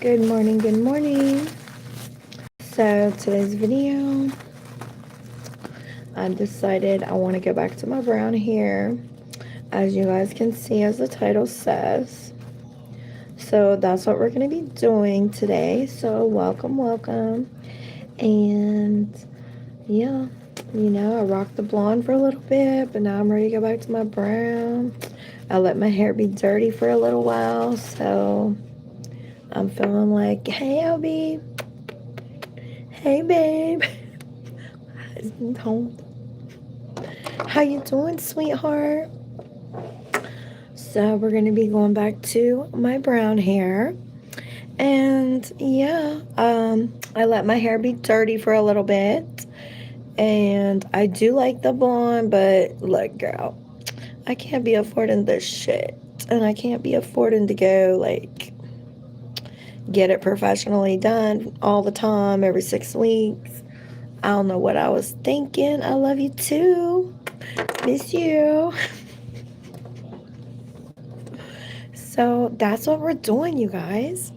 Good morning, good morning. So today's video, I decided I want to go back to my brown hair. As you guys can see, as the title says. So that's what we're going to be doing today. So welcome. And yeah, I rocked the blonde for a little bit, but now I'm ready to go back to my brown. I let my hair be dirty for a little while, so I'm feeling like, hey, Albie. Hey, babe. How you doing, sweetheart? So we're going to be going back to my brown hair. And yeah, I let my hair be dirty for a little bit. And I do like the blonde, but look, girl, I can't be affording this shit. And I can't be affording to go, like, get it professionally done all the time, every 6 weeks. I don't know what I was thinking. I love you too. Miss you. So that's what we're doing, you guys.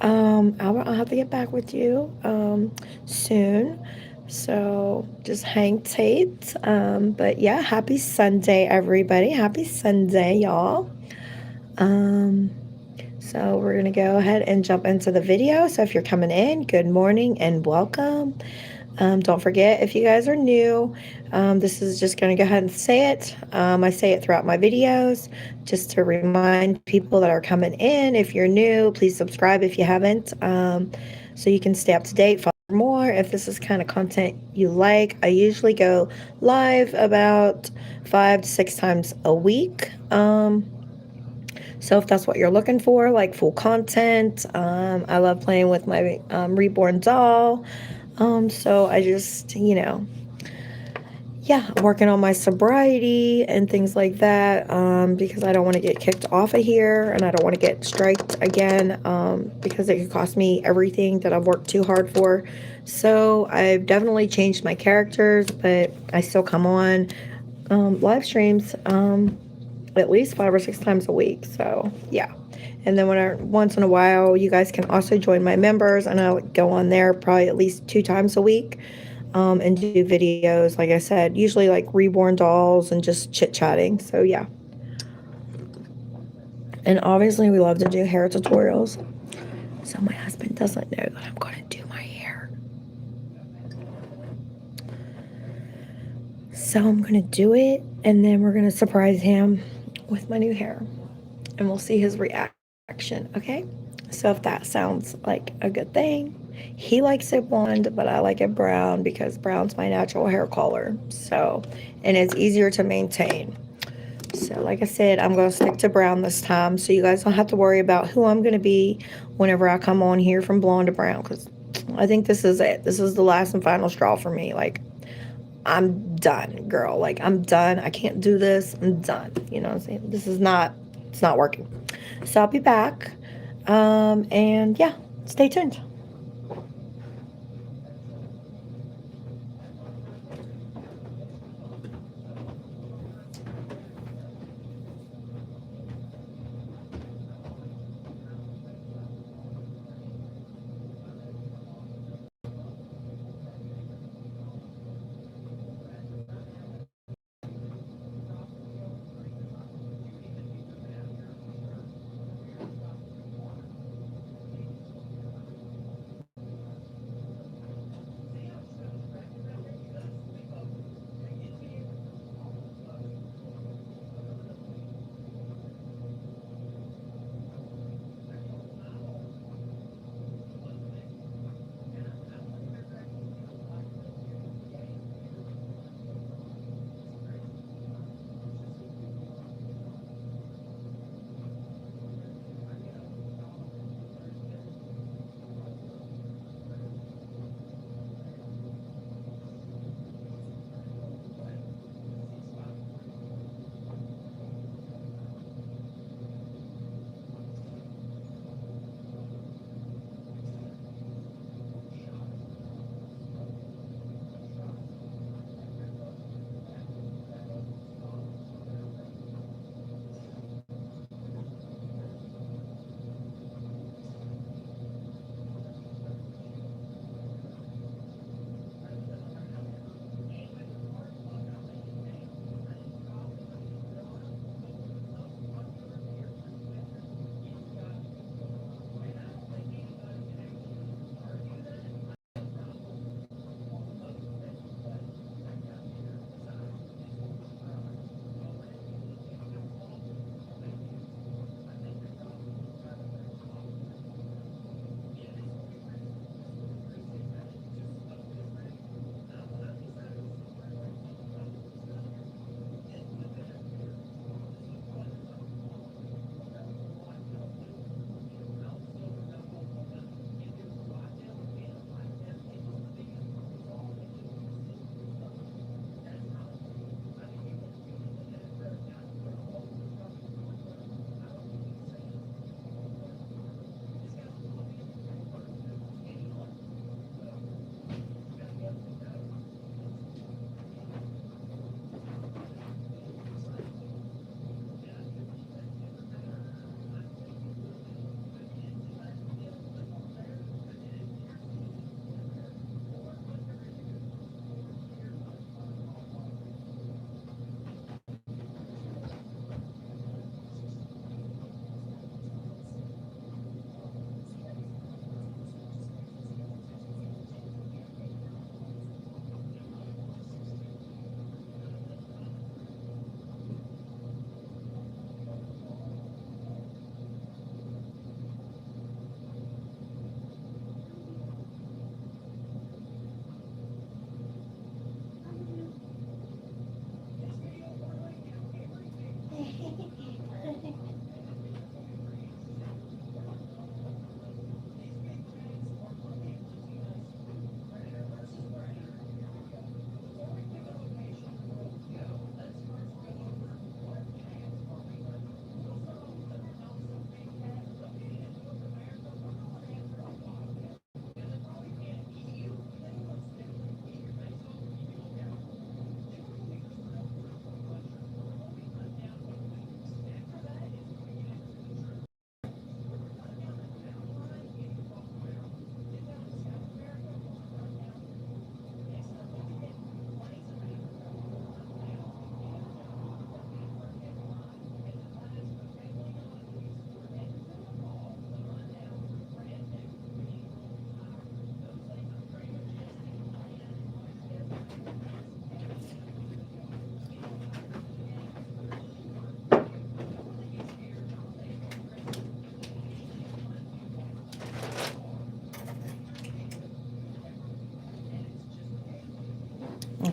I'll have to get back with you soon. So just hang tight. But yeah, happy Sunday, everybody. Happy Sunday, y'all. So we're gonna go ahead and jump into the video. So if you're coming in, good morning and welcome. Don't forget, if you guys are new, this is just going to go ahead and say it. I say it throughout my videos just to remind people that are coming in. If you're new, please subscribe if you haven't, so you can stay up to date, follow more. If this is kind of content you like, I usually go live about 5 to 6 times a week. So if that's what you're looking for, like full content, I love playing with my reborn doll. So I just, yeah, working on my sobriety and things like that, because I don't want to get kicked off of here and I don't want to get striked again, because it could cost me everything that I've worked too hard for. So I've definitely changed my characters, but I still come on live streams at least 5 or 6 times a week. So yeah. And then once in a while, you guys can also join my members, and I'll go on there probably at least 2 times a week, and do videos. Like I said, usually like reborn dolls and just chit chatting. So yeah. And obviously, we love to do hair tutorials. So my husband doesn't know that I'm going to do my hair. So I'm going to do it, and then we're going to surprise him with my new hair, and we'll see his reaction. Okay. So if that sounds like a good thing, he likes it blonde, but I like it brown because brown's my natural hair color. So, and it's easier to maintain. So like I said, I'm going to stick to brown this time. So you guys don't have to worry about who I'm going to be whenever I come on here from blonde to brown, because I think this is it. This is the last and final straw for me. Like, I'm done, girl. Like, I'm done. I can't do this. I'm done. You know what I'm saying? It's not working. So I'll be back. And yeah, stay tuned.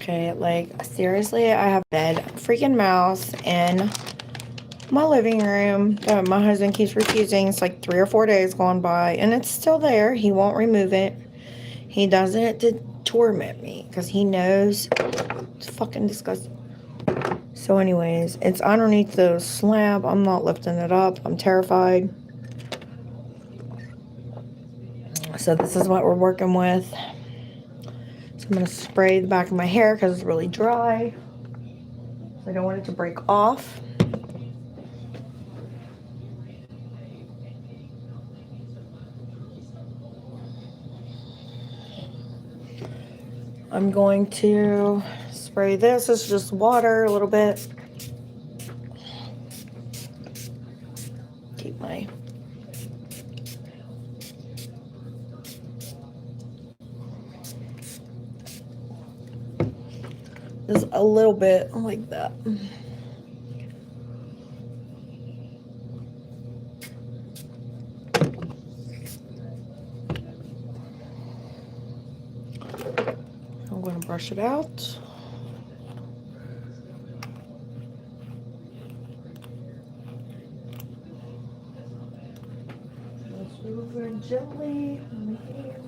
Okay, like, seriously, I have a dead freaking mouse in my living room that my husband keeps refusing. It's like 3 or 4 days gone by, and it's still there. He won't remove it. He does it to torment me because he knows it's fucking disgusting. So anyways, it's underneath the slab. I'm not lifting it up. I'm terrified. So this is what we're working with. So I'm going to spray the back of my hair because it's really dry. So I don't want it to break off. I'm going to spray this. It's just water a little bit. Keep my just a little bit like that. I'm going to brush it out. Just move it gently on the hair.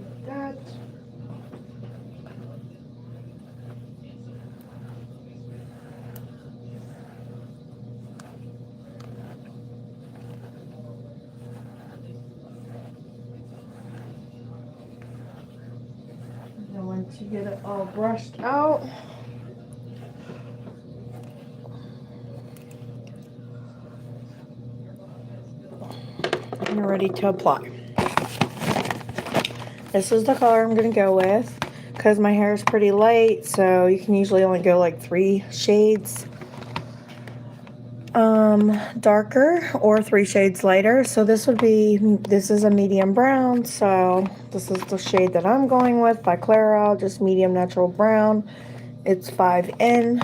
Like that. And once you get it all brushed out, you're ready to apply. This is the color I'm going to go with because my hair is pretty light, so you can usually only go like 3 shades darker or 3 shades lighter. So this is a medium brown, so this is the shade that I'm going with by Clairol, just medium natural brown. It's 5N.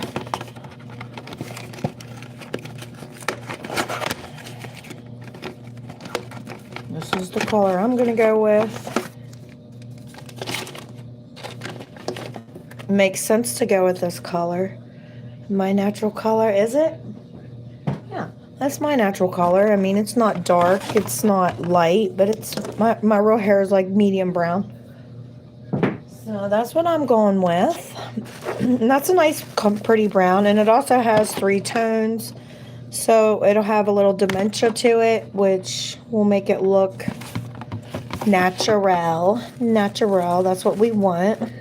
This is the color I'm going to go with. It makes sense to go with this color. My natural color, is it? Yeah, that's my natural color. I mean, it's not dark, it's not light, but it's my real hair is like medium brown. So that's what I'm going with. And that's a nice, pretty brown, and it also has 3 tones. So it'll have a little dementia to it, which will make it look natural. Natural, that's what we want.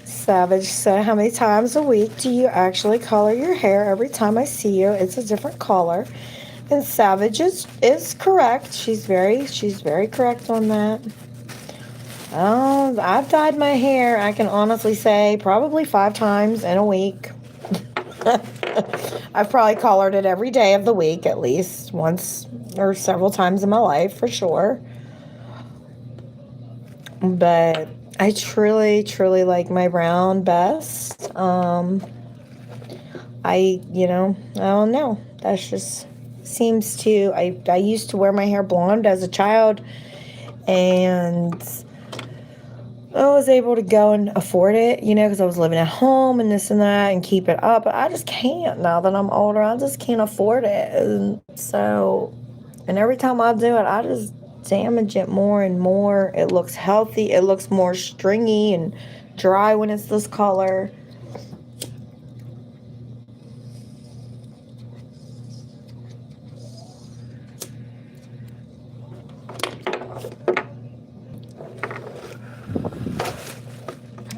Savage said, how many times a week do you actually color your hair? Every time I see you, it's a different color. And Savage is correct. She's very correct on that. Oh, I've dyed my hair, I can honestly say, probably 5 times in a week. I've probably colored it every day of the week, at least once or several times in my life, for sure. But I truly like my brown best. I don't know. That's just seems to, I used to wear my hair blonde as a child, and I was able to go and afford it, because I was living at home and this and that and keep it up. But I just can't now that I'm older. I just can't afford it. And so, and every time I do it, I just damage it more and more. It looks healthy. It looks more stringy and dry when it's this color.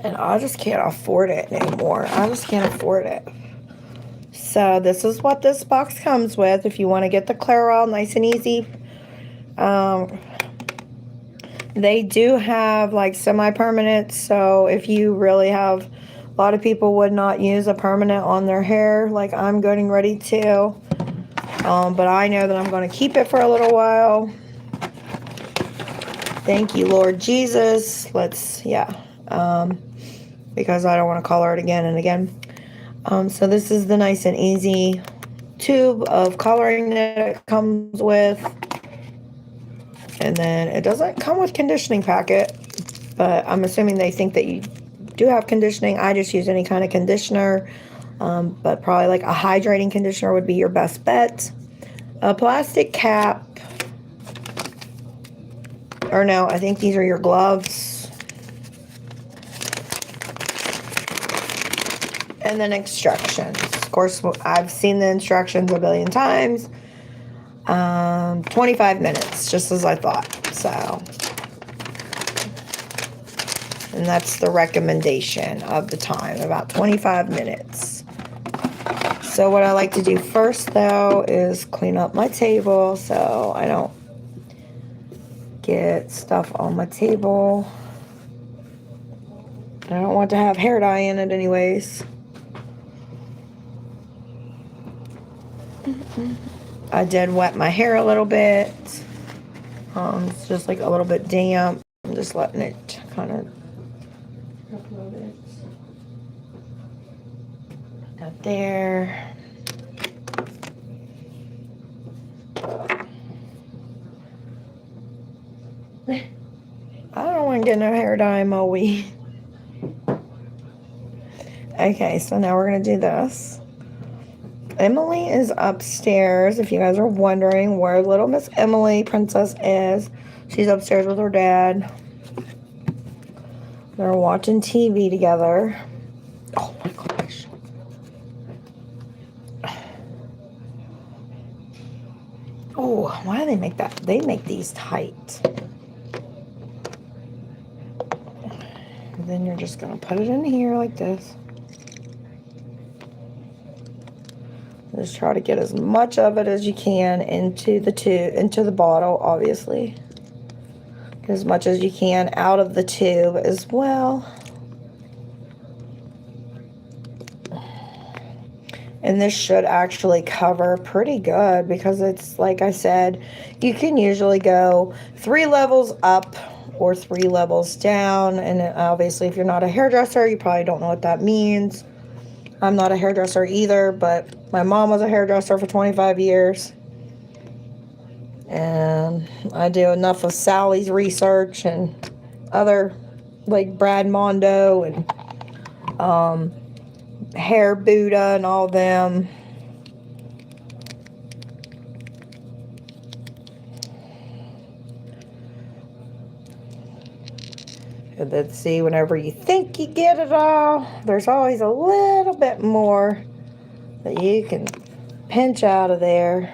And I just can't afford it anymore. I just can't afford it. So this is what this box comes with. If you want to get the Clairol nice and easy. They do have like semi-permanent. So if you really have, a lot of people would not use a permanent on their hair like I'm getting ready to. But I know that I'm going to keep it for a little while. Thank you, Lord Jesus. Because I don't want to color it again and again. So this is the nice and easy tube of coloring that it comes with. And then it doesn't come with conditioning packet, but I'm assuming they think that you do have conditioning. I just use any kind of conditioner, but probably like a hydrating conditioner would be your best bet. A plastic cap, or no, I think these are your gloves. And then instructions. Of course, I've seen the instructions a billion times. 25 minutes, just as I thought. So, and that's the recommendation of the time, about 25 minutes. So what I like to do first, though, is clean up my table so I don't get stuff on my table. I don't want to have hair dye in it anyways. I did wet my hair a little bit. It's just like a little bit damp. I'm just letting it kind of up there. I don't want to get no hair dye, Moe. Okay, so now we're going to do this. Emily is upstairs. If you guys are wondering where little Miss Emily Princess is, she's upstairs with her dad. They're watching TV together. Oh my gosh. Oh, why do they make that? They make these tight. And then you're just going to put it in here like this. Just try to get as much of it as you can into the bottle, obviously. Get as much as you can out of the tube as well. And this should actually cover pretty good because it's, like I said, you can usually go 3 levels up or 3 levels down. And obviously, if you're not a hairdresser, you probably don't know what that means. I'm not a hairdresser either, but my mom was a hairdresser for 25 years. And I do enough of Sally's research and other, like Brad Mondo and Hair Buddha and all them. And then see, whenever you think you get it all, there's always a little bit more that you can pinch out of there.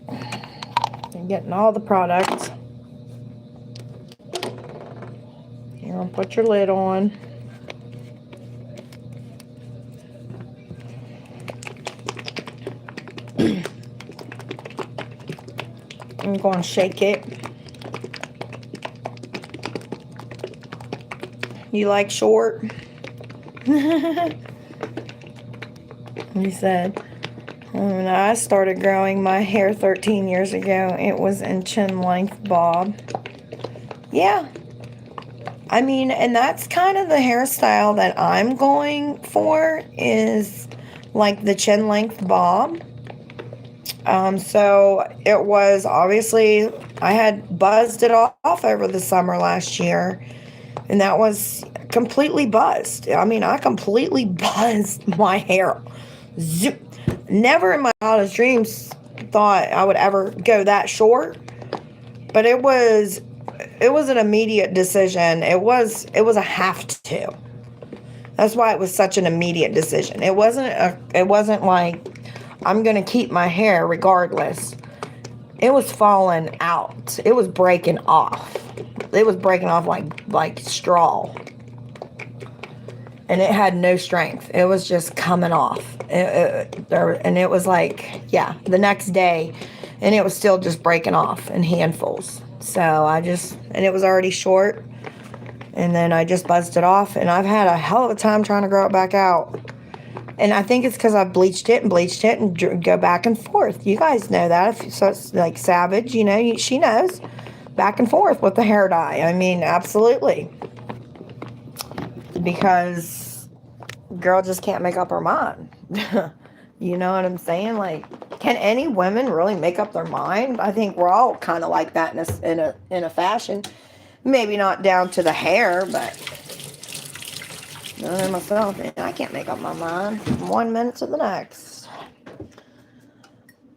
And getting all the product. You're going to put your lid on. I'm going to shake it. You like short? He said, when I started growing my hair 13 years ago, it was in chin length bob. Yeah. I mean, and that's kind of the hairstyle that I'm going for, is like the chin length bob. So it was, obviously, I had buzzed it off over the summer last year. And that was completely buzzed. I mean, I completely buzzed my hair. Zip. Never in my wildest dreams thought I would ever go that short. But it was an immediate decision. It was a have to. That's why it was such an immediate decision. It wasn't like I'm going to keep my hair regardless. It was falling out. It was breaking off. It was breaking off like straw. And it had no strength. It was just coming off. And it was like, yeah, the next day. And it was still just breaking off in handfuls. So and it was already short. And then I just buzzed it off. And I've had a hell of a time trying to grow it back out. And I think it's because I've bleached it and go back and forth. You guys know that. So it's like Savage, she knows. Back and forth with the hair dye. I mean, absolutely. Because girl just can't make up her mind. You know what I'm saying? Like, can any women really make up their mind? I think we're all kind of like that in a fashion. Maybe not down to the hair, but myself, man, I can't make up my mind from 1 minute to the next.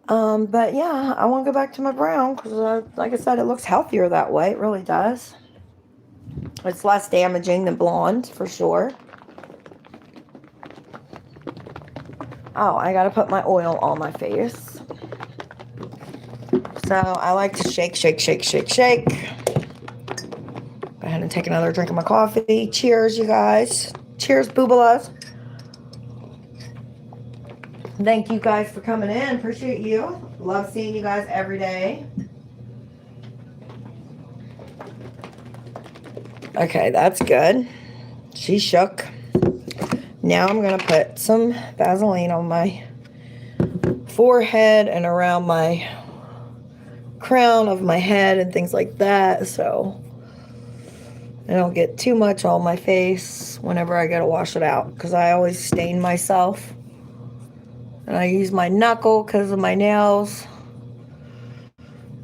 But yeah, I want to go back to my brown because, like I said, it looks healthier that way. It really does. It's less damaging than blonde, for sure. Oh, I gotta put my oil on my face. So I like to shake, shake, shake, shake, shake. Go ahead and take another drink of my coffee. Cheers, you guys. Cheers, boobalas. Thank you guys for coming in. Appreciate you. Love seeing you guys every day. Okay, that's good. She shook. Now I'm going to put some Vaseline on my forehead and around my crown of my head and things like that, so I don't get too much on my face whenever I go to wash it out, because I always stain myself. And I use my knuckle because of my nails.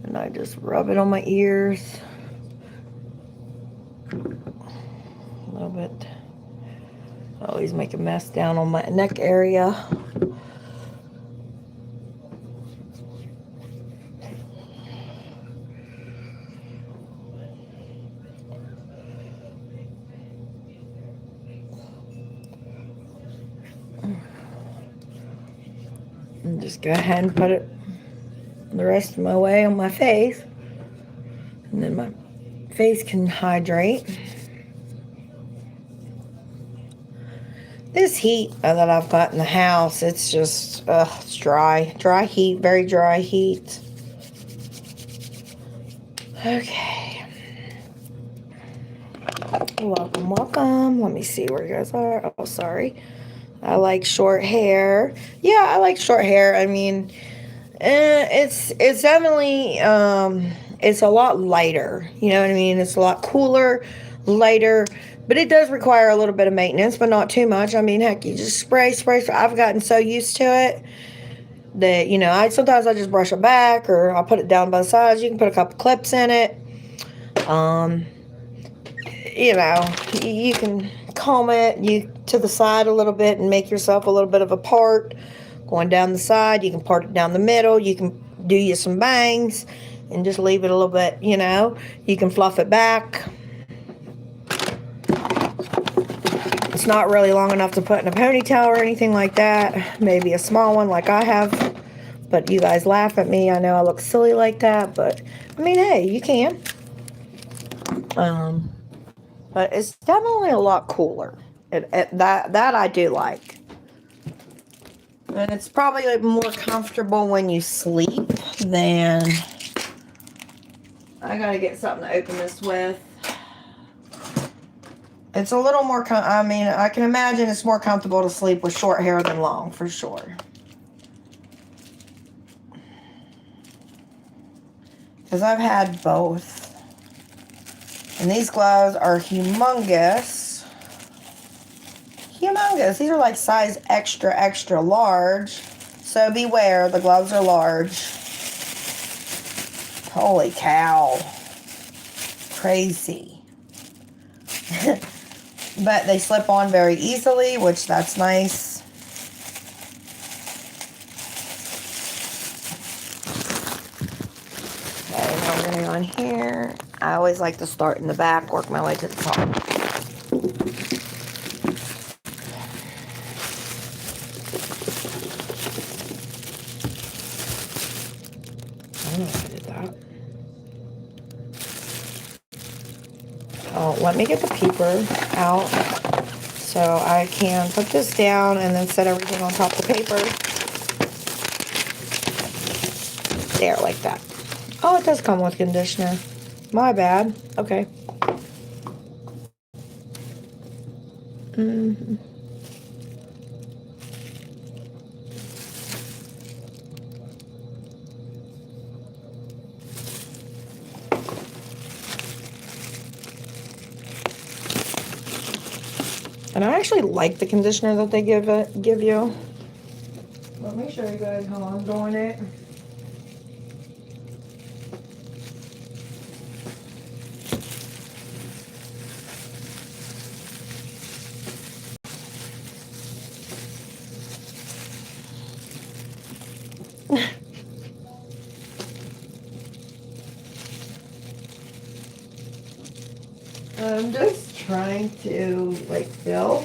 And I just rub it on my ears. A little bit. I always make a mess down on my neck area. And just go ahead and put it the rest of my way on my face. And then my face can hydrate. This heat that I've got in the house, it's just, it's dry. Dry heat, very dry heat. Okay. Welcome, welcome. Let me see where you guys are. Oh, sorry. I like short hair. Yeah, I like short hair. I mean, it's definitely, it's a lot lighter. You know what I mean? It's a lot cooler, lighter. But it does require a little bit of maintenance, but not too much. I mean, heck, you just spray. I've gotten so used to it that, you know, sometimes I just brush it back or I'll put it down by the sides. You can put a couple clips in it. You know, you can comb it to the side a little bit and make yourself a little bit of a part. Going down the side, you can part it down the middle. You can do you some bangs and just leave it a little bit, you know. You can fluff it back. It's not really long enough to put in a ponytail or anything like that. Maybe a small one like I have. But you guys laugh at me. I know I look silly like that. But, I mean, hey, you can. But it's definitely a lot cooler. That I do like. And it's probably like more comfortable when you sleep than... I gotta get something to open this with. It's a little more, I mean, I can imagine it's more comfortable to sleep with short hair than long, for sure. Because I've had both. And these gloves are humongous. Humongous. These are like size extra, extra large. So beware, the gloves are large. Holy cow. Crazy. But they slip on very easily, which that's nice. Okay, now we're going on here. I always like to start in the back, work my way to the top. I don't know if I did that. Oh, let me get the paper out so I can put this down and then set everything on top of the paper. There, like that. Oh, it does come with conditioner. My bad. Okay. And I actually like the conditioner that they give you. Let me show you guys how I'm doing it. I'm just trying to like fill.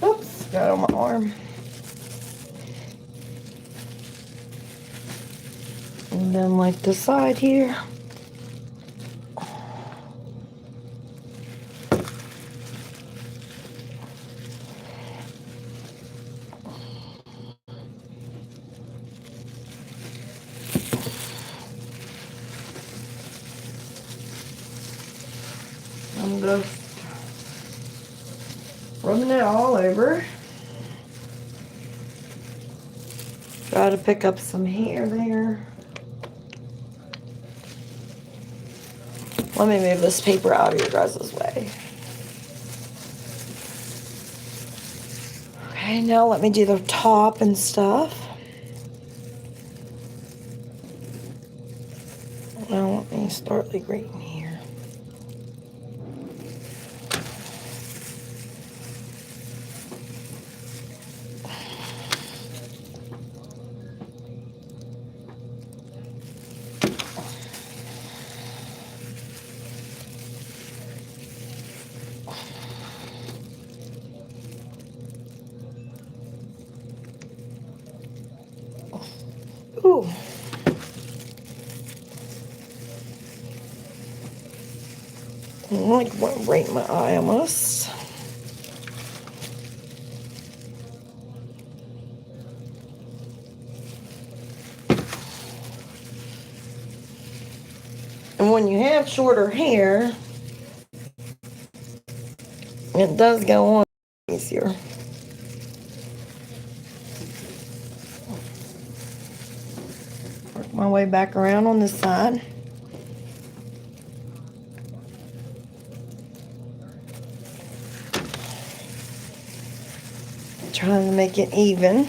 Oops, got on my arm. And then like the side here. I'm just rubbing it all over. Try to pick up some hair there. Let me move this paper out of your guys' way. Okay, now let me do the top and stuff. Now let me start like right in here. Ooh. Like went right in my eye almost. And when you have shorter hair, it does go on easier. Work my way back around on this side. Trying to make it even.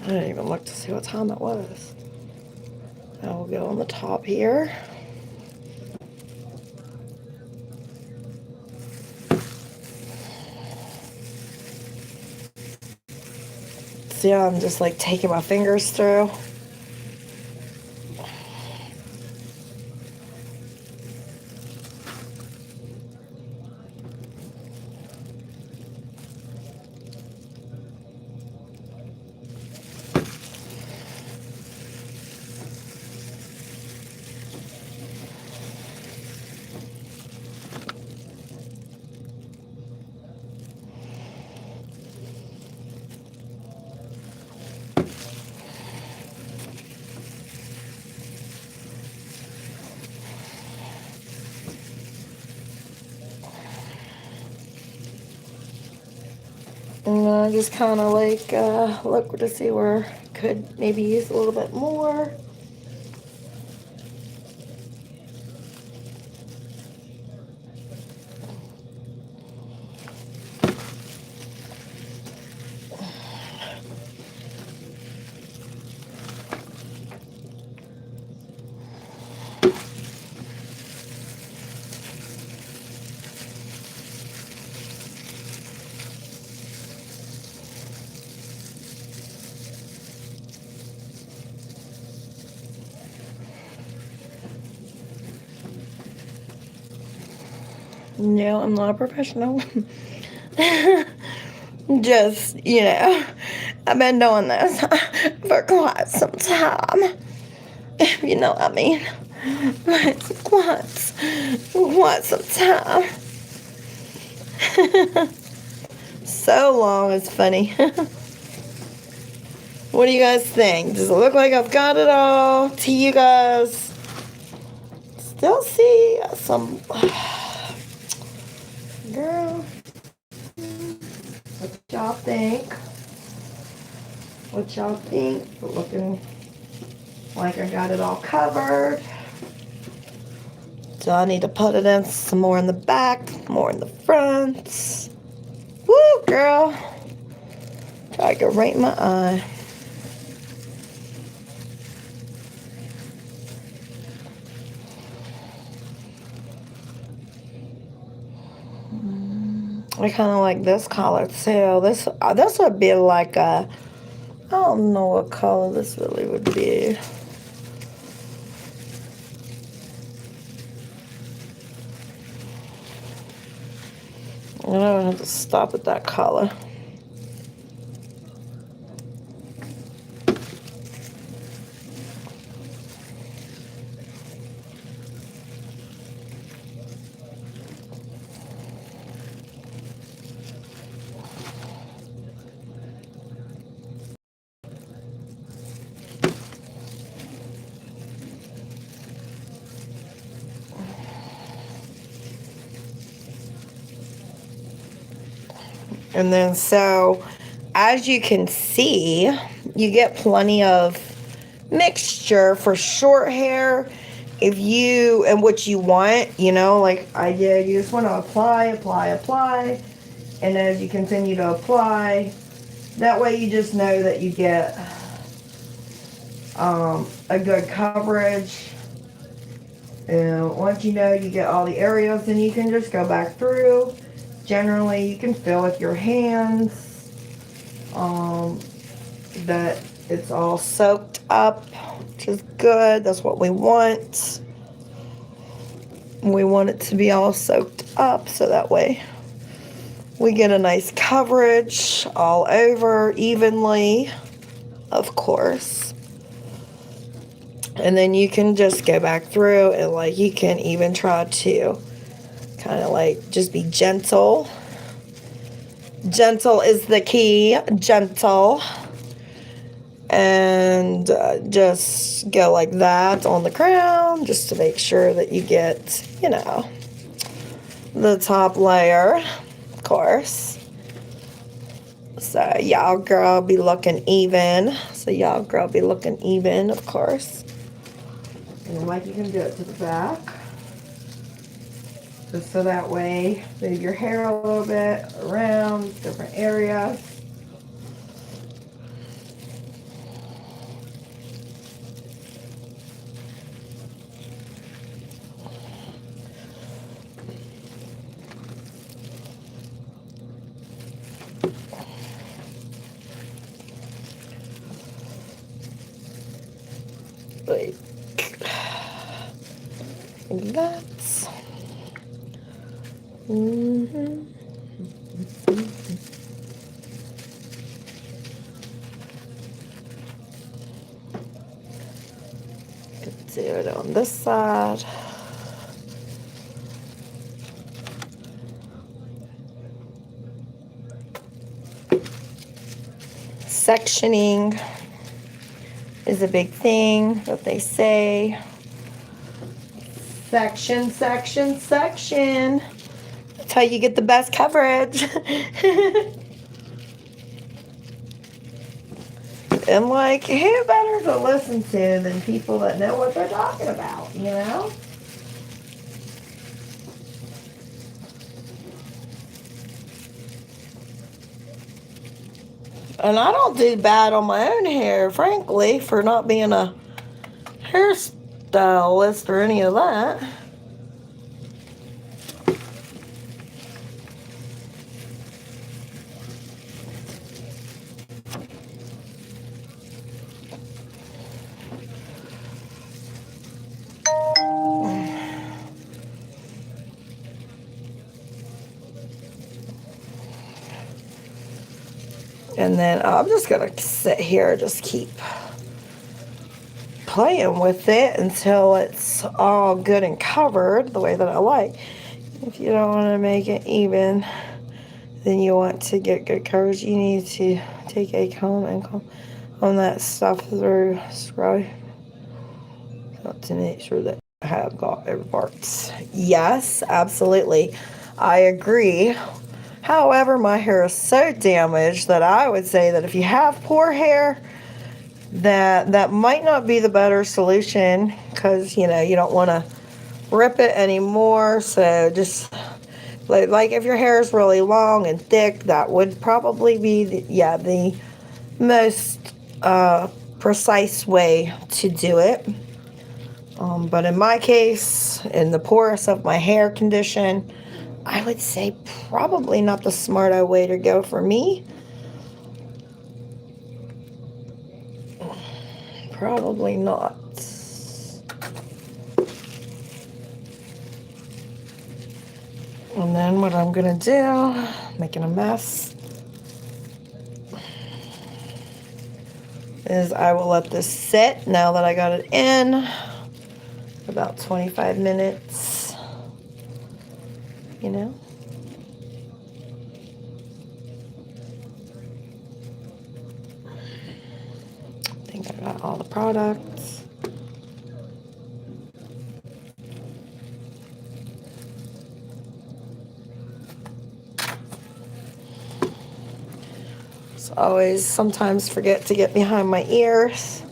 I didn't even look to see what time it was. Now we'll go on the top here. See how I'm just like taking my fingers through? And just kind of like look to see where I could maybe use a little bit more. No, I'm not a professional. Just, I've been doing this for quite some time. If you know what I mean. It's quite some time. So long is funny. What do you guys think? Does it look like I've got it all to you guys? Still see some... Girl, what y'all think? What y'all think? Looking like I got it all covered. So I need to put it in some more in the back, more in the front. Woo, girl. I go right in my eye. I kind of like this color too. This would be like a... I don't know what color this really would be. I don't have to stop at that color. And then so, as you can see, you get plenty of mixture for short hair. If you, and what you want, like I did, you just want to apply. And as you continue to apply, that way you just know that you get a good coverage. And once you know you get all the areas, then you can just go back through. Generally, you can feel with your hands that it's all soaked up, which is good. That's what we want. We want it to be all soaked up so that way we get a nice coverage all over evenly, of course. And then you can just go back through and like you can even try to kind of like just be gentle. Gentle is the key. Gentle. And just go like that on the crown just to make sure that you get, the top layer, of course. So y'all girl be looking even. Of course. And like you can do it to the back. Just so that way, move your hair a little bit around different areas. Like that. Do it on this side. Sectioning is a big thing that they say. Section. That's how you get the best coverage. And like, who better to listen to than people that know what they're talking about, And I don't do bad on my own hair, frankly, for not being a hairstylist or any of that. And then I'm just gonna sit here, just keep playing with it until it's all good and covered the way that I like. If you don't want to make it even, then you want to get good coverage, you need to take a comb and comb on that stuff through scrub to make sure that I have got every parts. Yes, absolutely. I agree. However, my hair is so damaged that I would say that if you have poor hair, that might not be the better solution, because you don't want to rip it anymore. So just like if your hair is really long and thick, that would probably be the most precise way to do it. But in my case, in the poorest of my hair condition, I would say probably not the smart way to go for me. Probably not. And then what I'm gonna do, making a mess, is I will let this sit now that I got it in about 25 minutes, I think I got all the products. So always sometimes forget to get behind my ears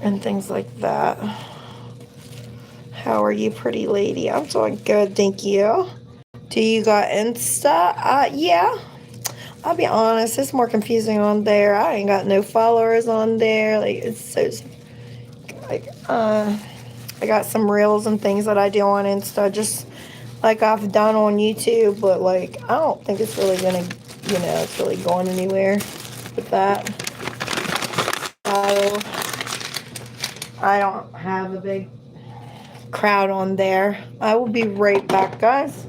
and things like that. How are you, pretty lady? I'm doing good, thank you. Do you got Insta? Yeah. I'll be honest, it's more confusing on there. I ain't got no followers on there. Like, it's so, like, I got some reels and things that I do on Insta, just like I've done on YouTube, but like, I don't think it's really gonna, it's really going anywhere with that. So, I don't have a big crowd on there. I will be right back, guys.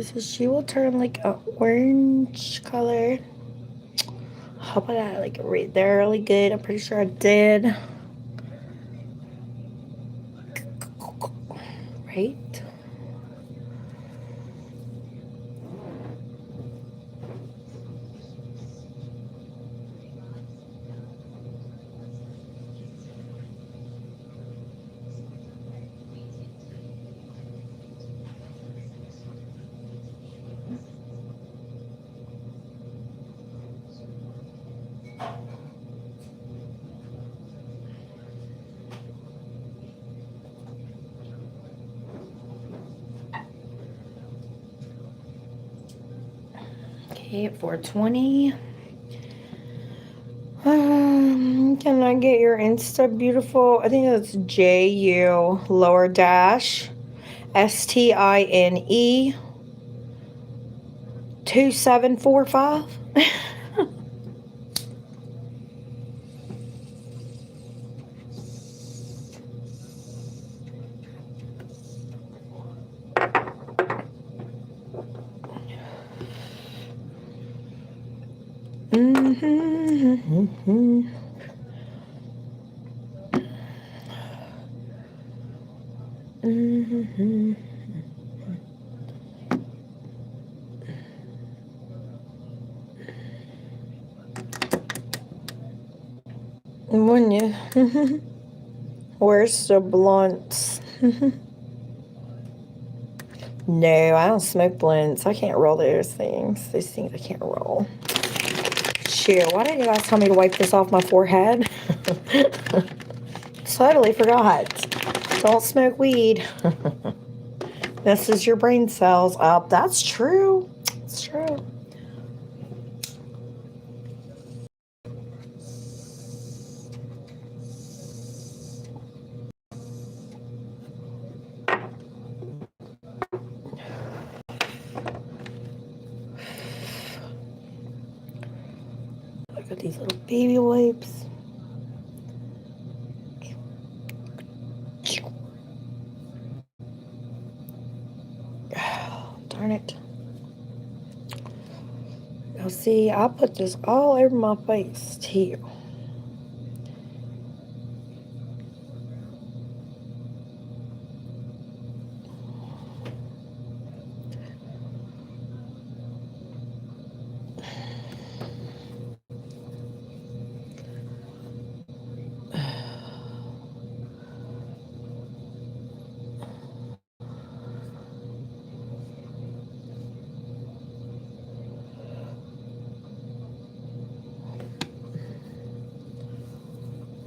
So she will turn like an orange color. Hope I got like right there really good. I'm pretty sure I did. Right? Okay, at 420. Can I get your Insta beautiful? I think that's JU lower dash STINE 2745. Wouldn't you? Where's the blunts? No, I don't smoke blunts. I can't roll those things. Those things I can't roll. Shoot, why didn't you guys tell me to wipe this off my forehead? Totally forgot. Don't smoke weed. This is your brain cells up. That's true. It's true. Look at these little baby wipes. Oh, darn it. Now see, I put this all over my face too.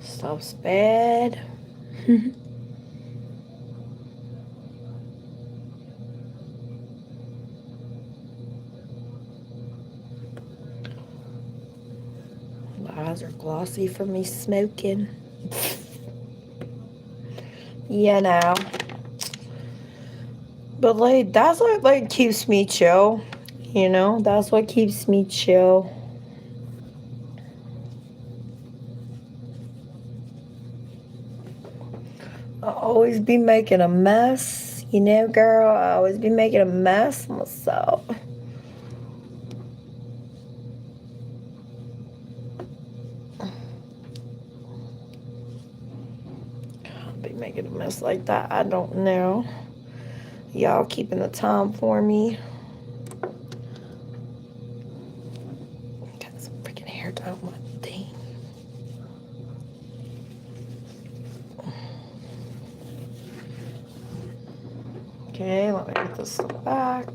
Stuff's bad. My eyes are glossy from me smoking. You know. But like, that's what like keeps me chill. You know, that's what keeps me chill. I'll always be making a mess. You know, girl, I always be making a mess myself. I'll be making a mess like that. I don't know. Y'all keeping the time for me. Got some freaking hair down my thing. Okay, let me get this back.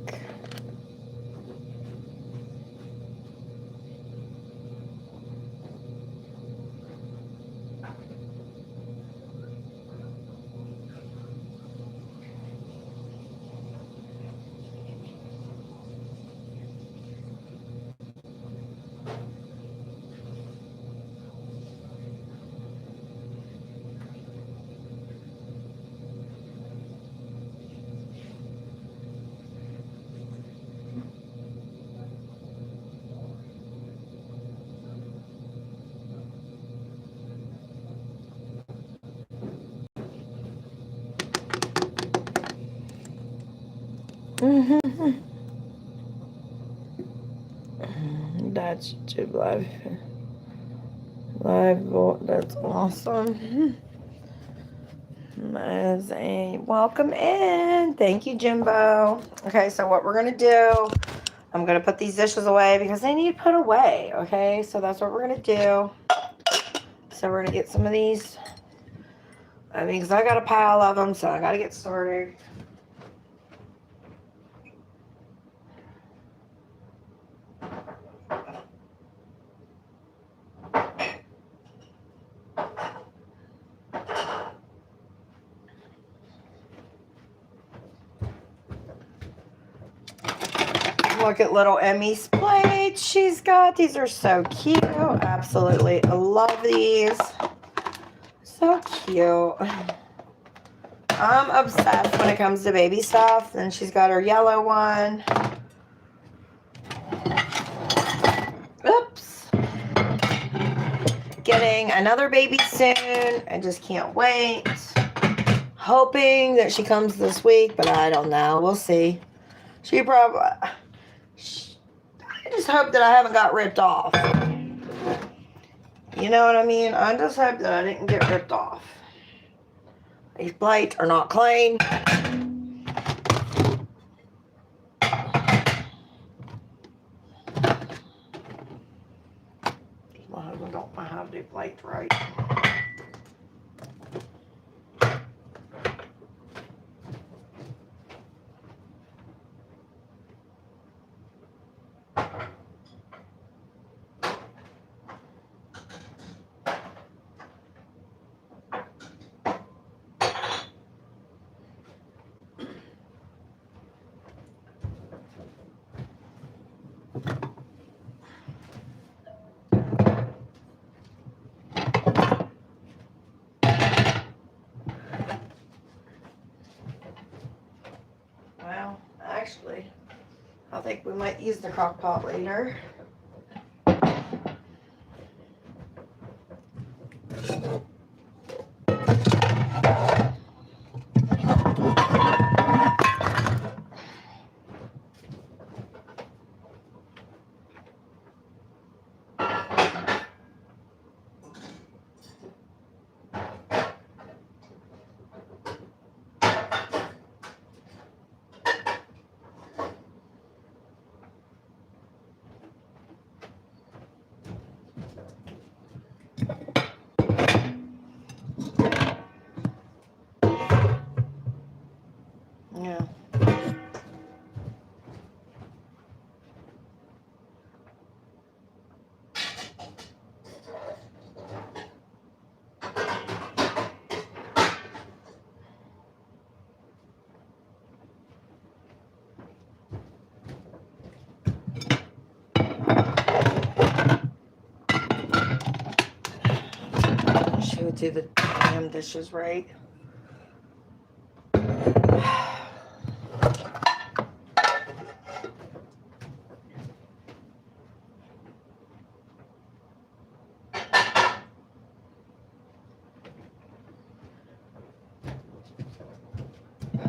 That's YouTube live. That's awesome. Welcome in. Thank you, Jimbo. Okay, so what we're gonna do, I'm gonna put these dishes away because they need put away. Okay, so that's what we're gonna do. So we're gonna get some of these. I mean, because I got a pile of them, so I gotta get started. Look at little Emmy's plates she's got. These are so cute. Absolutely love these. So cute. I'm obsessed when it comes to baby stuff. Then she's got her yellow one. Oops. Getting another baby soon. I just can't wait. Hoping that she comes this week, but I don't know. We'll see. She probably... I just hope that I haven't got ripped off. You know what I mean? I just hope that I didn't get ripped off. These plates are not clean. My husband don't know how to do plates right. Well, actually, I think we might use the crock pot later. Yeah. She would do the damn dishes right.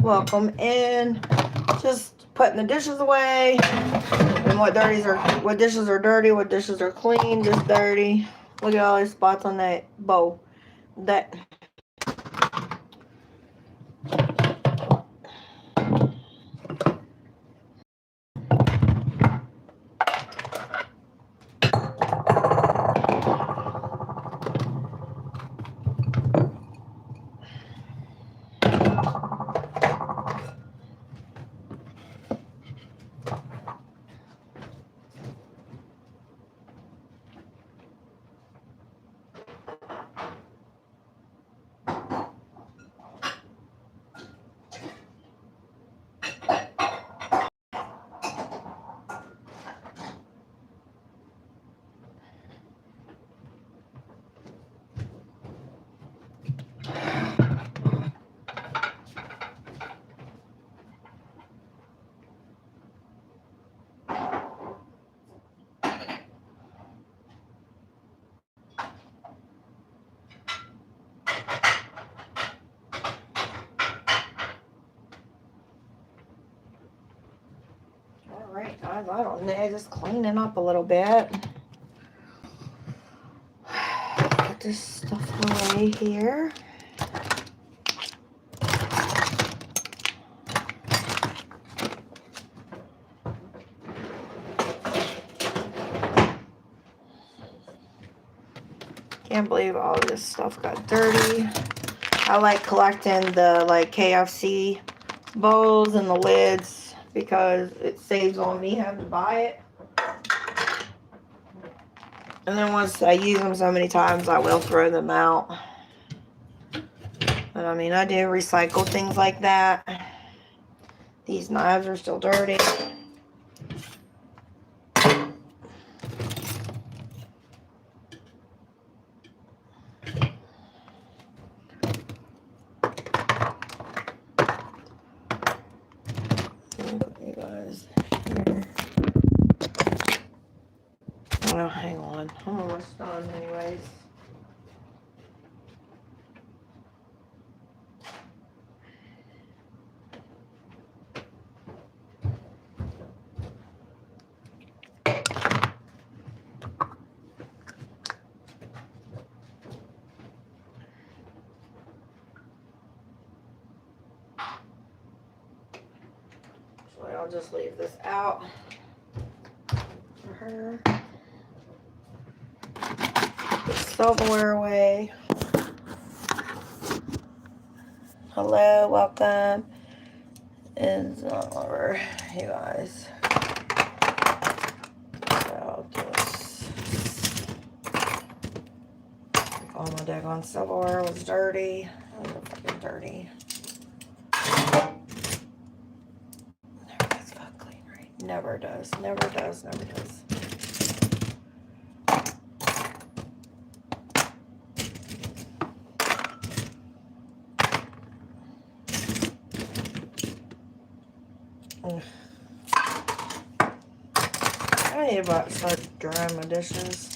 Welcome in. Just putting the dishes away. And what dishes are dirty, what dishes are clean, just dirty. Look at all these spots on that bowl. That Alright guys, I don't know, just cleaning up a little bit. Put this stuff away here. Can't believe all this stuff got dirty. I like collecting the KFC bowls and the lids because it saves on me having to buy it. And then once I use them so many times, I will throw them out. But I mean, I do recycle things like that. These knives are still dirty. Oh, hang on. I'm almost done anyways. So I'll just leave this out for her. Put silverware away. Hello, welcome. It's over, you guys. So just all my daggone silverware was dirty. It was fucking dirty. Never gets fuck clean, right? Never does. Never does. Never does. I need to start drying my dishes.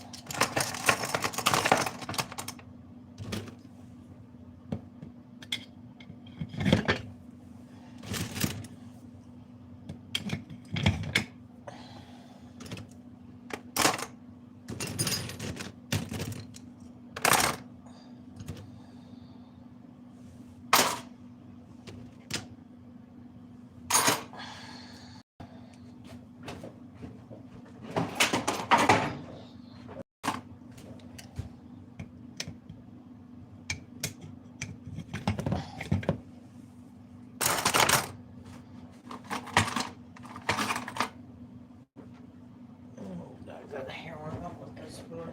Got the hair on up with this one.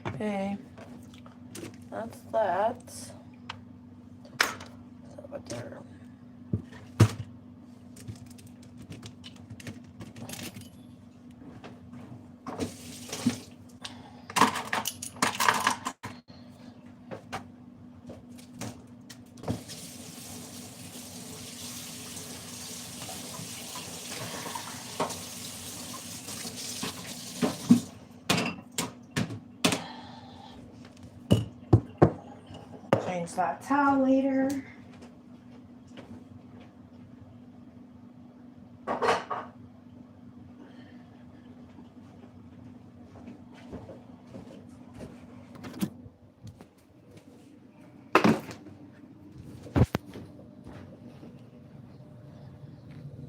Okay, that's that. So up there. Change that towel later.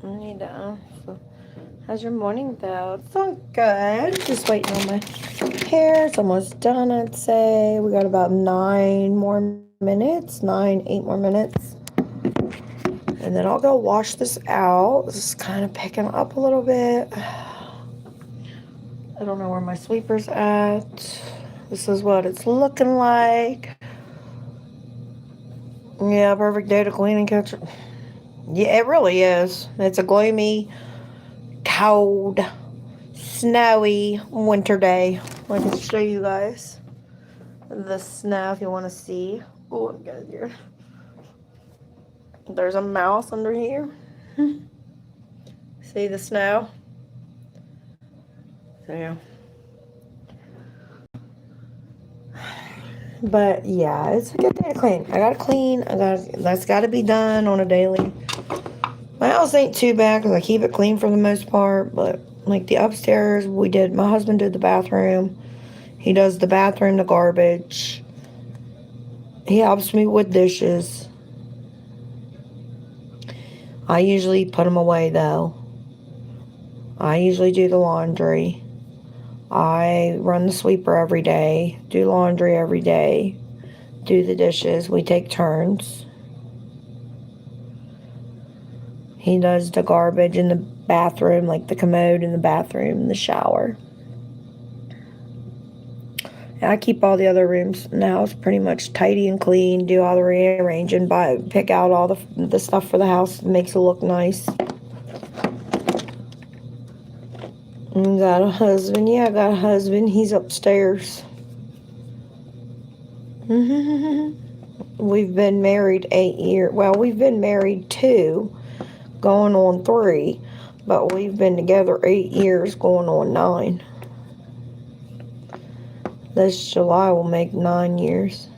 I need to. How's your morning though? It's all good. Just waiting on my hair. It's almost done, I'd say. We got about 8 more minutes. And then I'll go wash this out. This is kind of picking up a little bit. I don't know where my sweeper's at. This is what it's looking like. Yeah, perfect day to clean and catch it. Yeah, it really is. It's a gloomy, cold, snowy winter day. I can show you guys the snow if you want to see. Oh, I'm good here. There's a mouse under here. See the snow? So, yeah. But yeah, it's a good day to clean. I gotta clean. That's gotta be done on a daily. My house ain't too bad because I keep it clean for the most part. But like the upstairs, my husband did the bathroom. He does the bathroom, the garbage. He helps me with dishes. I usually put them away though. I usually do the laundry. I run the sweeper every day, do laundry every day, do the dishes. We take turns. He does the garbage in the bathroom, like the commode in the bathroom, the shower. And I keep all the other rooms in the house pretty much tidy and clean, do all the rearranging, pick out all the stuff for the house that makes it look nice. Got a husband. Yeah, I got a husband. He's upstairs. We've been married 8 years. Well, we've been married 2, going on 3, but we've been together 8 years, going on 9. This July will make 9 years.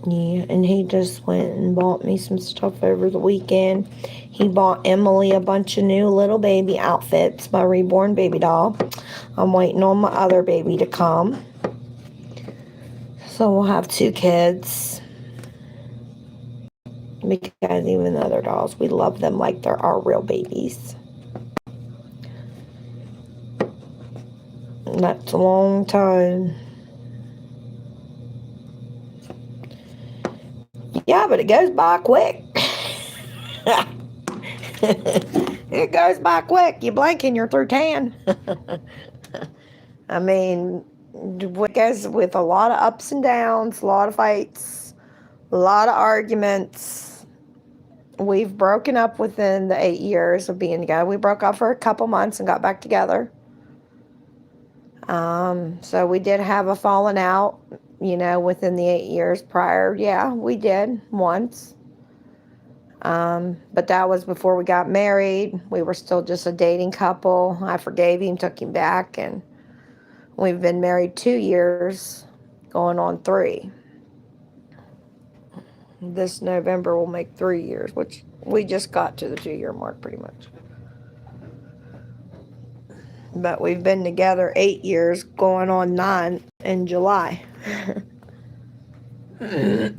Yeah, and he just went and bought me some stuff over the weekend. He bought Emily a bunch of new little baby outfits, my reborn baby doll. I'm waiting on my other baby to come. So we'll have 2 kids. Because even the other dolls, we love them like they're our real babies. And that's a long time. Yeah, but it goes by quick. It goes by quick. You blink and you're through 10. I mean, it goes with a lot of ups and downs, a lot of fights, a lot of arguments. We've broken up within the 8 years of being together. We broke up for a couple months and got back together. So we did have a falling out, within the 8 years prior. Yeah, we did once. But that was before we got married. We were still just a dating couple. I forgave him, took him back, and we've been married 2 years, going on 3. This November will make 3 years, which we just got to the 2-year mark pretty much. But we've been together 8 years, going on 9 in July. And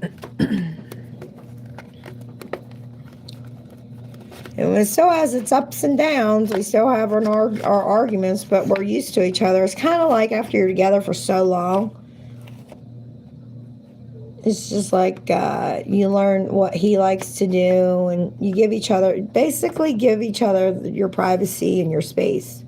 it still has its ups and downs. We still have our arguments, but we're used to each other. It's kind of like after you're together for so long, it's just like you learn what he likes to do, and you basically give each other your privacy and your space.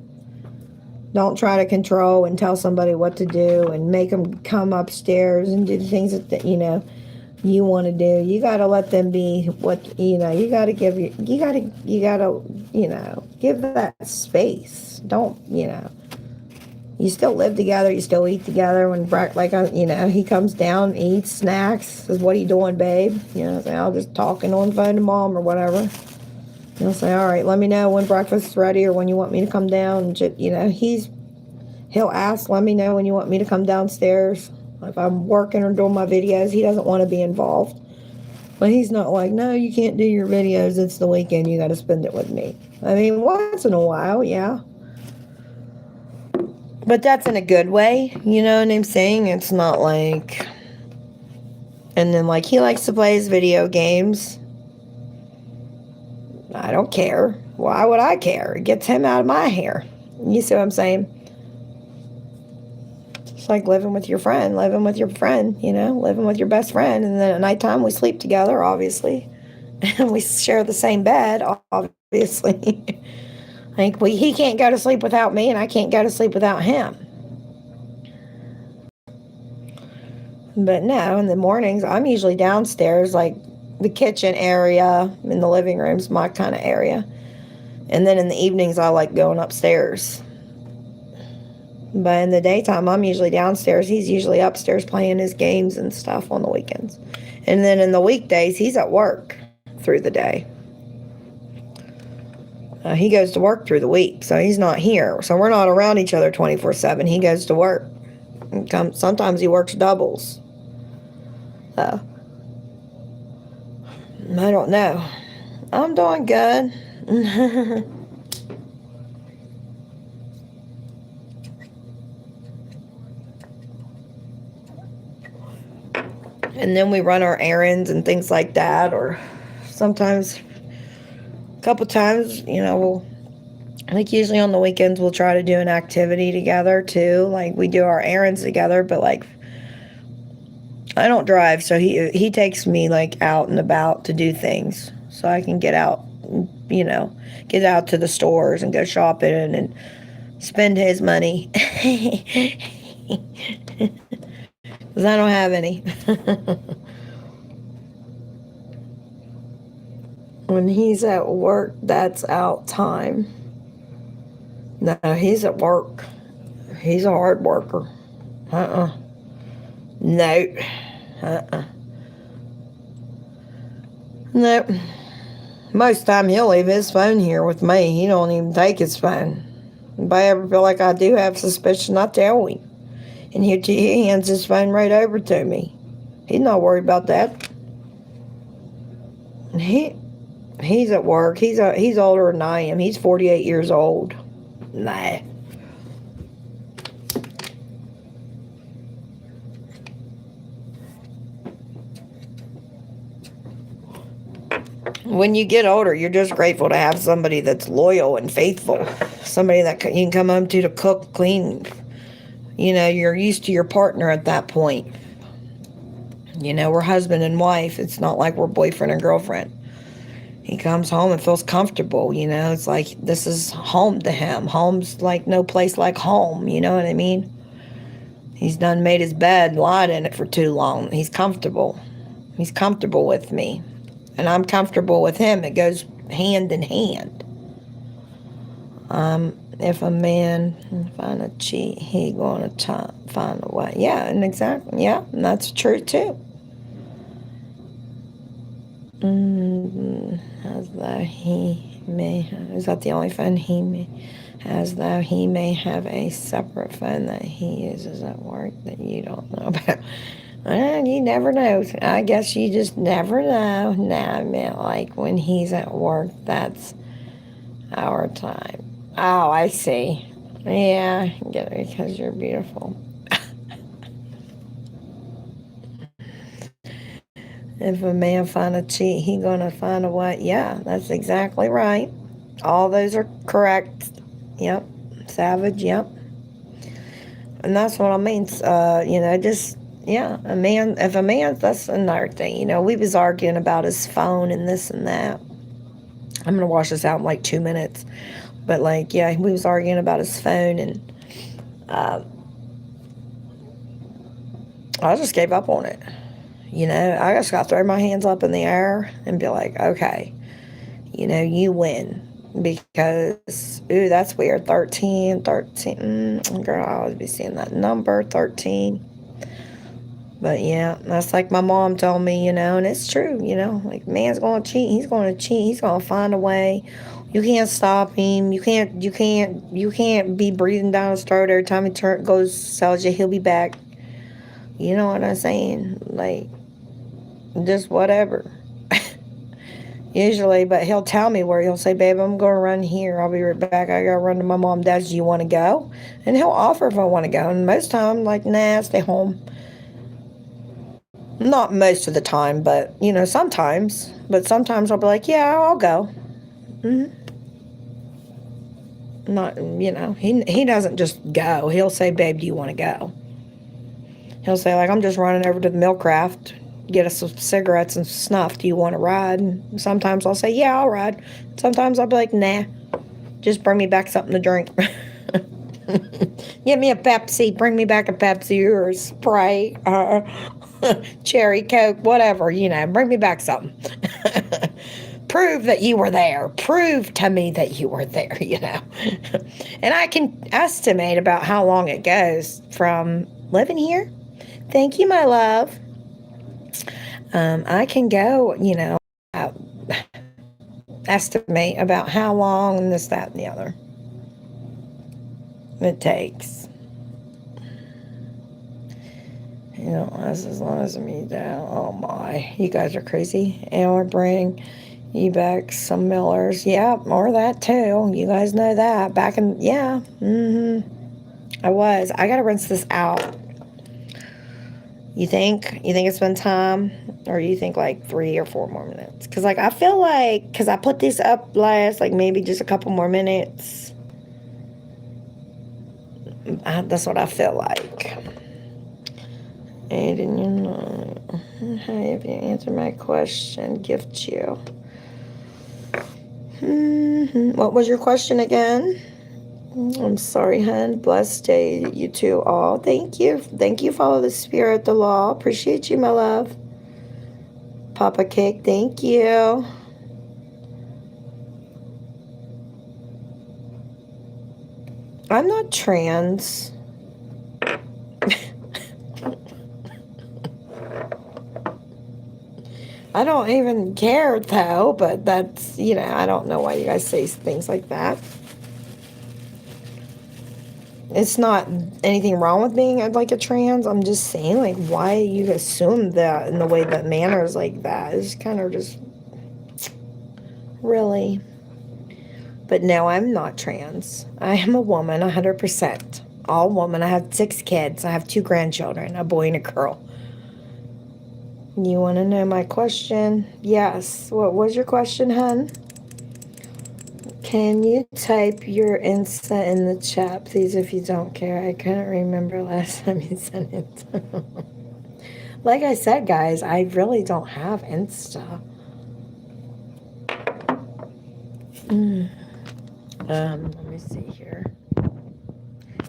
Don't try to control and tell somebody what to do and make them come upstairs and do the things that you want to do. You got to let them be what you got to give you got to give that space. Don't you still live together, you still eat together. When he comes down, eats snacks, says, "What are you doing, babe?" Say, "I'm just talking on the phone to mom," or whatever. Say, "All right, let me know when breakfast's ready or when you want me to come down." He'll ask, "Let me know when you want me to come downstairs." If I'm working or doing my videos, he doesn't want to be involved. But he's not like, "No, you can't do your videos. It's the weekend. You got to spend it with me." I mean, once in a while, yeah. But that's in a good way. You know what I'm saying? It's not like... And then, he likes to play his video games. I don't care. Why would I care? It gets him out of my hair. You see what I'm saying? It's like living with your friend, living with your best friend. And then at nighttime, we sleep together, obviously. And we share the same bed, obviously. He can't go to sleep without me, and I can't go to sleep without him. But no, in the mornings, I'm usually downstairs, like the kitchen area, in the living room's my kind of area. And then in the evenings, I like going upstairs. But in the daytime, I'm usually downstairs. He's usually upstairs playing his games and stuff on the weekends. And then in the weekdays, he's at work through the day. He goes to work through the week, so he's not here. So we're not around each other 24/7. He goes to work. Sometimes he works doubles. I don't know. I'm doing good. And then we run our errands and things like that, or sometimes, a couple times, usually on the weekends we'll try to do an activity together too. Like we do our errands together, but I don't drive, so he takes me out and about to do things, so I can get out, get out to the stores and go shopping and spend his money. Because I don't have any. When he's at work, that's out time. No, he's at work. He's a hard worker. No. Nope. Most time he'll leave his phone here with me. He don't even take his phone. If I ever feel like I do have suspicion, I tell him. And he hands his phone right over to me. He's not worried about that. He's at work. He's older than I am. He's 48 years old. Nah. When you get older, you're just grateful to have somebody that's loyal and faithful. Somebody that you can come home to cook, clean. You're used to your partner at that point. We're husband and wife. It's not like we're boyfriend and girlfriend. He comes home and feels comfortable, It's like this is home to him. Home's like no place like home, you know what I mean? He's done made his bed, lied in it for too long. He's comfortable. He's comfortable with me. And I'm comfortable with him. It goes hand in hand. If a man find a cheat, he gonna find a way. Yeah, and exactly. Yeah, and that's true too. As though he may, is that the only phone he may, as though he may have a separate phone that he uses at work that you don't know about. Well, you never know. I guess you just never know. Now, I meant like when he's at work, that's our time. Oh, I see. Yeah, I get it because you're beautiful. If a man find a cheat, he gonna find a way. Yeah, that's exactly right. All those are correct. Yep. Savage, yep. And that's what I mean. Just, yeah, if a man, that's another thing. We was arguing about his phone and this and that. I'm going to wash this out in like 2 minutes. But yeah, we was arguing about his phone and I just gave up on it. I just got to throw my hands up in the air and be like, okay, you win. Because, ooh, that's weird. 13. Girl, I always be seeing that number, 13. But yeah, that's like my mom told me, and it's true, like man's going to cheat. He's going to cheat. He's going to find a way. You can't stop him. You can't be breathing down his throat every time he tells you he'll be back. You know what I'm saying? Like, just whatever. Usually, but he'll tell me where he'll say, babe, I'm going to run here. I'll be right back. I got to run to my mom and dad's. Do you want to go? And he'll offer if I want to go. And most time, like, nah, stay home. Not most of the time, but, sometimes. But sometimes I'll be like, yeah, I'll go. Not, he doesn't just go. He'll say, babe, do you want to go? He'll say, like, I'm just running over to the milk craft. Get us some cigarettes and snuff. Do you want to ride? And sometimes I'll say, yeah, I'll ride. Sometimes I'll be like, nah, just bring me back something to drink. Get me a Pepsi. Bring me back a Pepsi or a Sprite, cherry Coke, whatever, bring me back something. Prove that you were there. Prove to me that you were there, And I can estimate about how long it goes from living here. Thank you, my love. I can go, estimate about how long and this, that, and the other it takes. As long as I'm down. Oh my, you guys are crazy. And we're bringing you back some Millers. Yeah, or that too. You guys know that. Back in, yeah. I got to rinse this out. You think it's been time? Or you think like 3 or 4 more minutes? Because I feel like, because I put this up last, maybe just a couple more minutes. That's what I feel like. And hey, if you answer my question, gift you. What was your question again? I'm sorry, hon. Blessed day, you two all. Thank you. Thank you, follow the spirit, the law. Appreciate you, my love. Papa Cake, thank you. I'm not trans. I don't even care though, but that's, I don't know why you guys say things like that. It's not anything wrong with being like a trans. I'm just saying, like, why you assume that in the way that manners like that is kind of just really. But no, I'm not trans. I am a woman, 100%. All woman. I have 6 kids. I have 2 grandchildren, a boy and a girl. You want to know my question? Yes. What was your question, hun? Can you type your Insta in the chat, please, if you don't care? I couldn't remember last time you sent it. Like I said, guys, I really don't have Insta. Let me see here.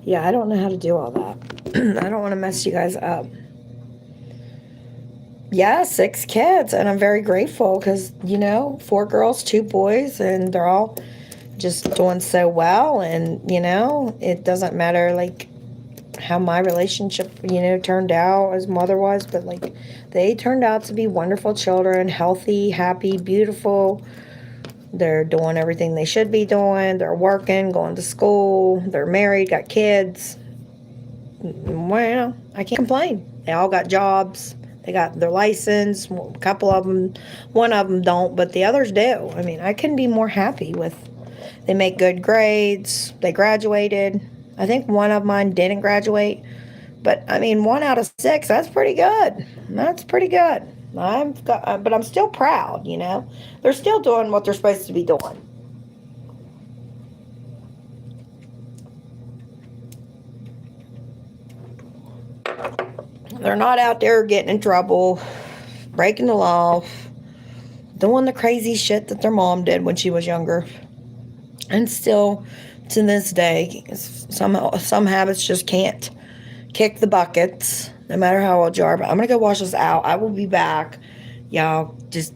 Yeah, I don't know how to do all that. I don't want to mess you guys up. Yeah, 6 kids, and I'm very grateful because, 4 girls, 2 boys, and they're all just doing so well. And, it doesn't matter, like, how my relationship, turned out as mother was, but, like, they turned out to be wonderful children, healthy, happy, beautiful. They're doing everything they should be doing. They're working, going to school. They're married, got kids. Well, I can't complain. They all got jobs. They got their license. A couple of them, one of them don't, but the others do. I mean, I couldn't be more happy with. They make good grades. They graduated. I think one of mine didn't graduate, but I mean, 1 out of 6. That's pretty good. That's pretty good. But I'm still proud. They're still doing what they're supposed to be doing. They're not out there getting in trouble, breaking the law, doing the crazy shit that their mom did when she was younger. And still, to this day, some habits just can't kick the buckets, no matter how old you are. But I'm going to go wash this out. I will be back. Y'all, just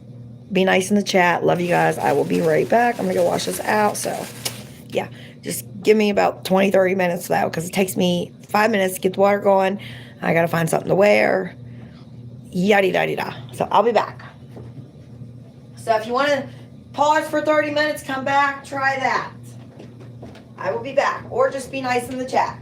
be nice in the chat. Love you guys. I will be right back. I'm going to go wash this out. So, yeah, just give me about 20, 30 minutes, though, because it takes me 5 minutes to get the water going. I got to find something to wear. Yada, yada, yada. So, I'll be back. So, if you want to pause for 30 minutes, come back, try that. I will be back. Or just be nice in the chat.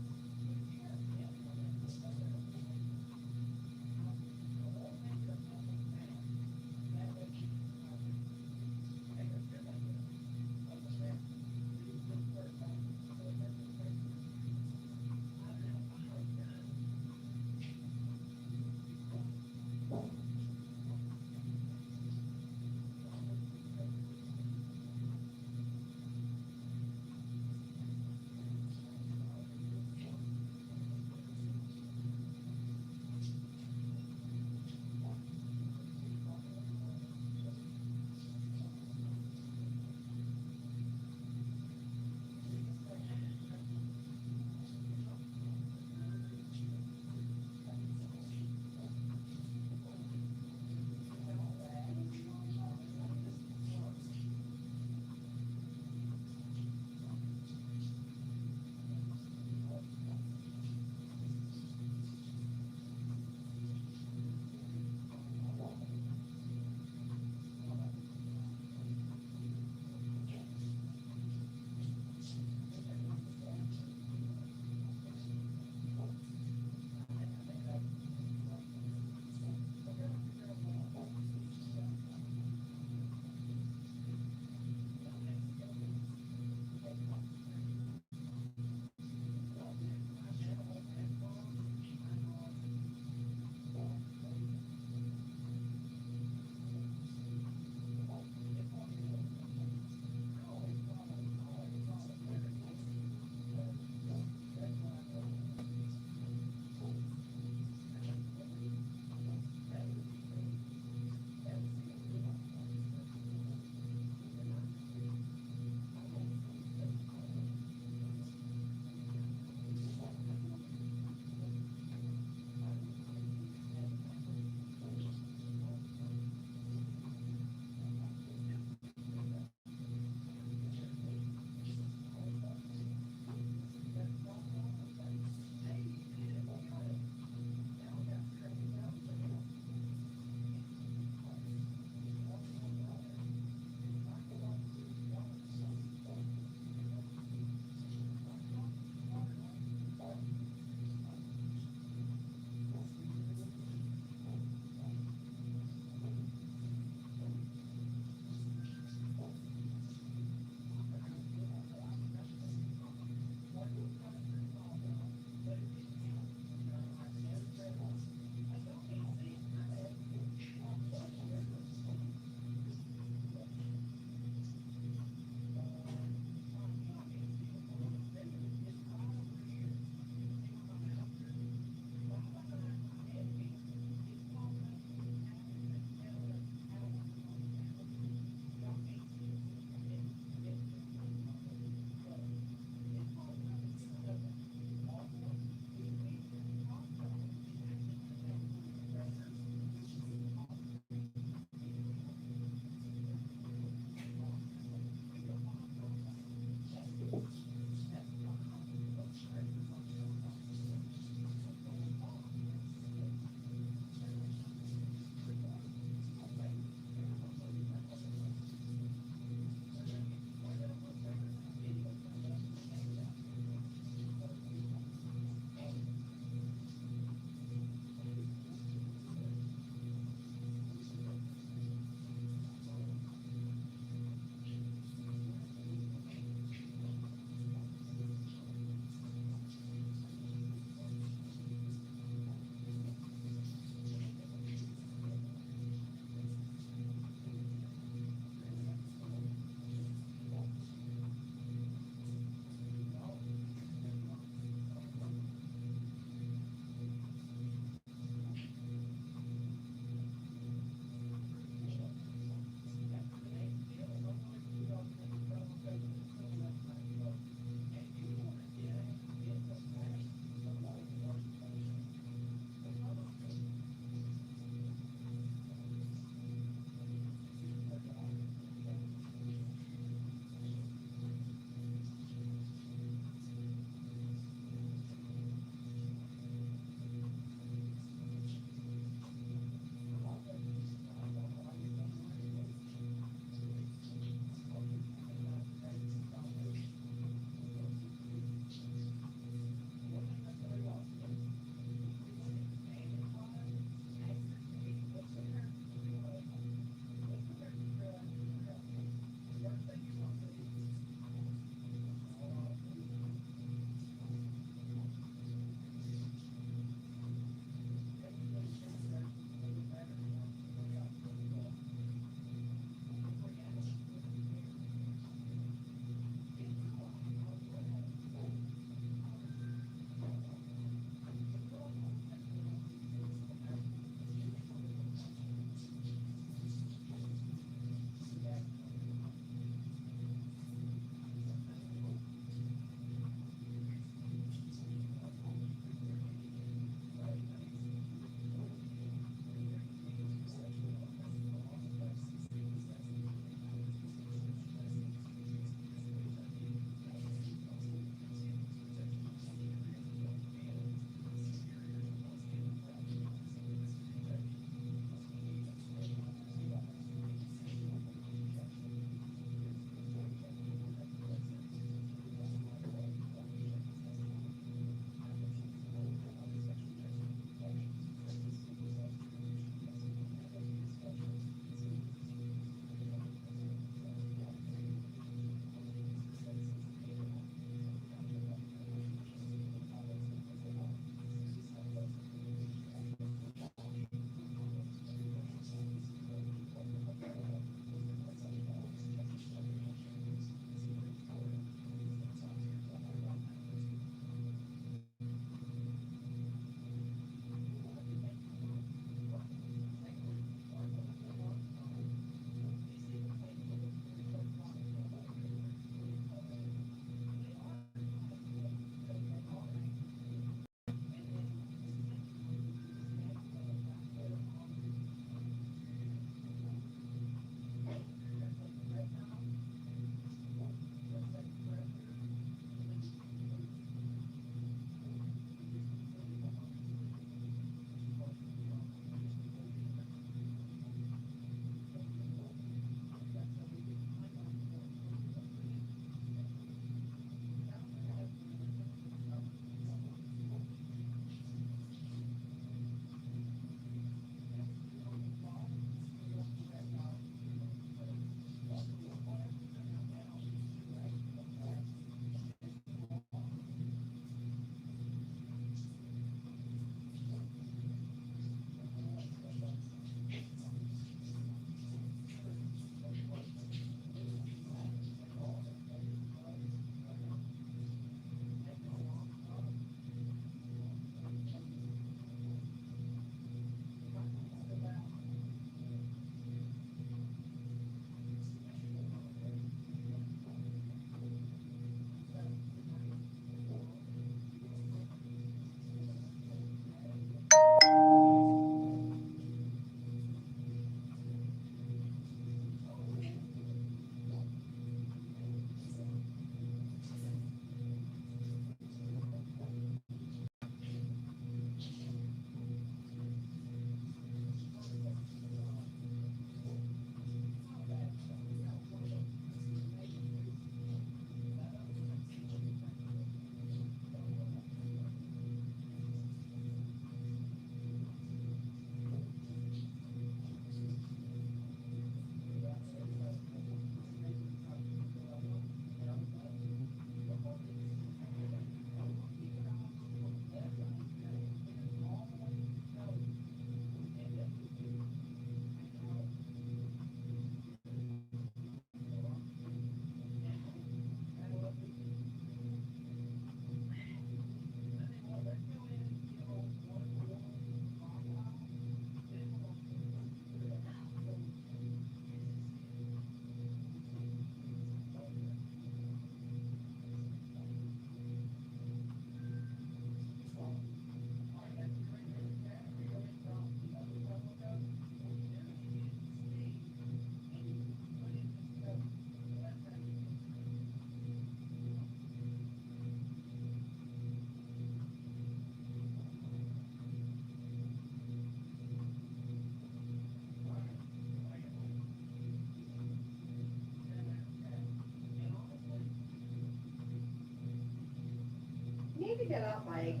need to get up, Mike.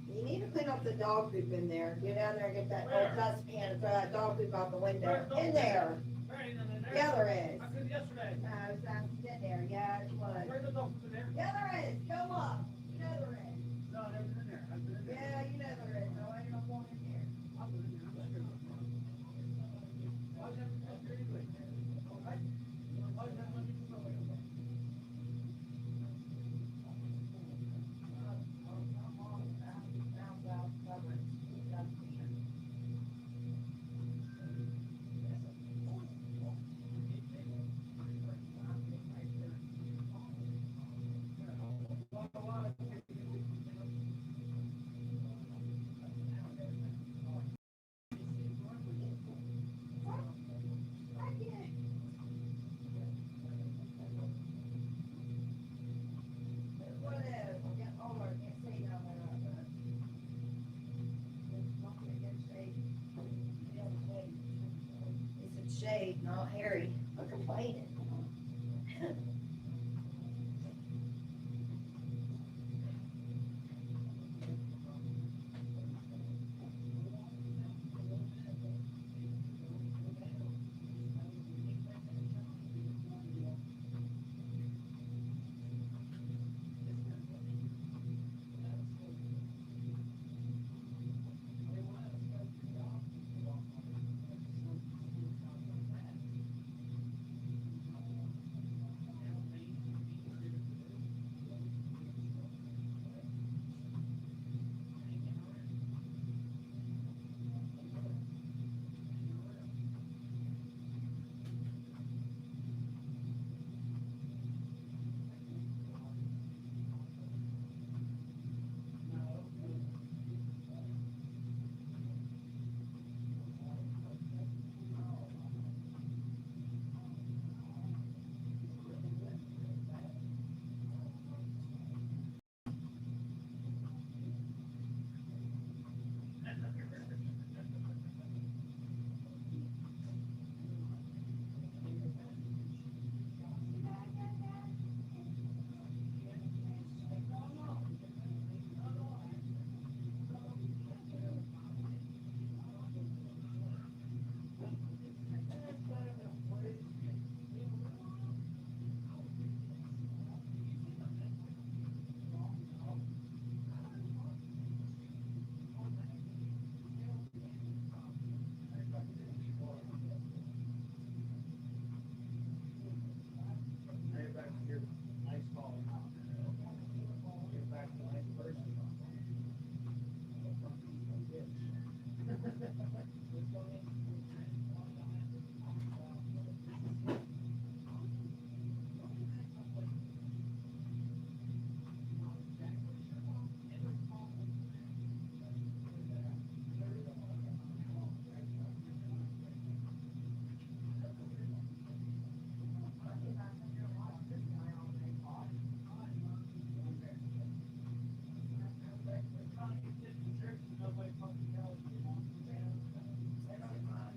You need to clean up the dog poop in there. Get down there and get that old dustpan and throw that dog poop out the window. In there. Yeah, there is. I could yesterday. No, it's not in there. Yeah, it was. Where's the dog in there? Yeah, there is. Go up. You know there is. No, I never been in there. I've been in there. Yeah, you know there is. No, I don't want in there. I've been in there. I'm sure. Why is that up there anyway? Why is that one people go away? Shade, not Harry. I'm complaining.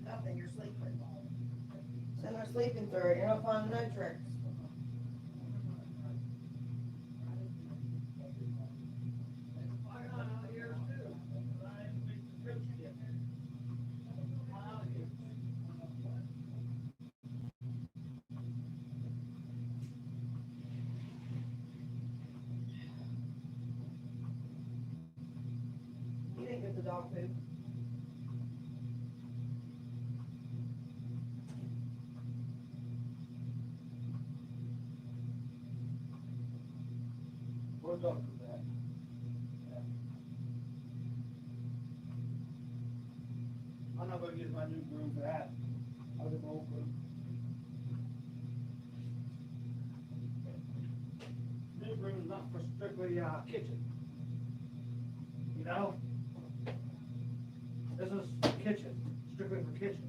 Nothing, you're sleeping. Sitting there sleeping through it. You're not finding no tricks. You didn't get the dog poop. Where's the dog for that? I'm not gonna use my new broom for that. I'll get my old broom. New broom is not for strictly, kitchen. You know? This is kitchen, strictly for kitchen.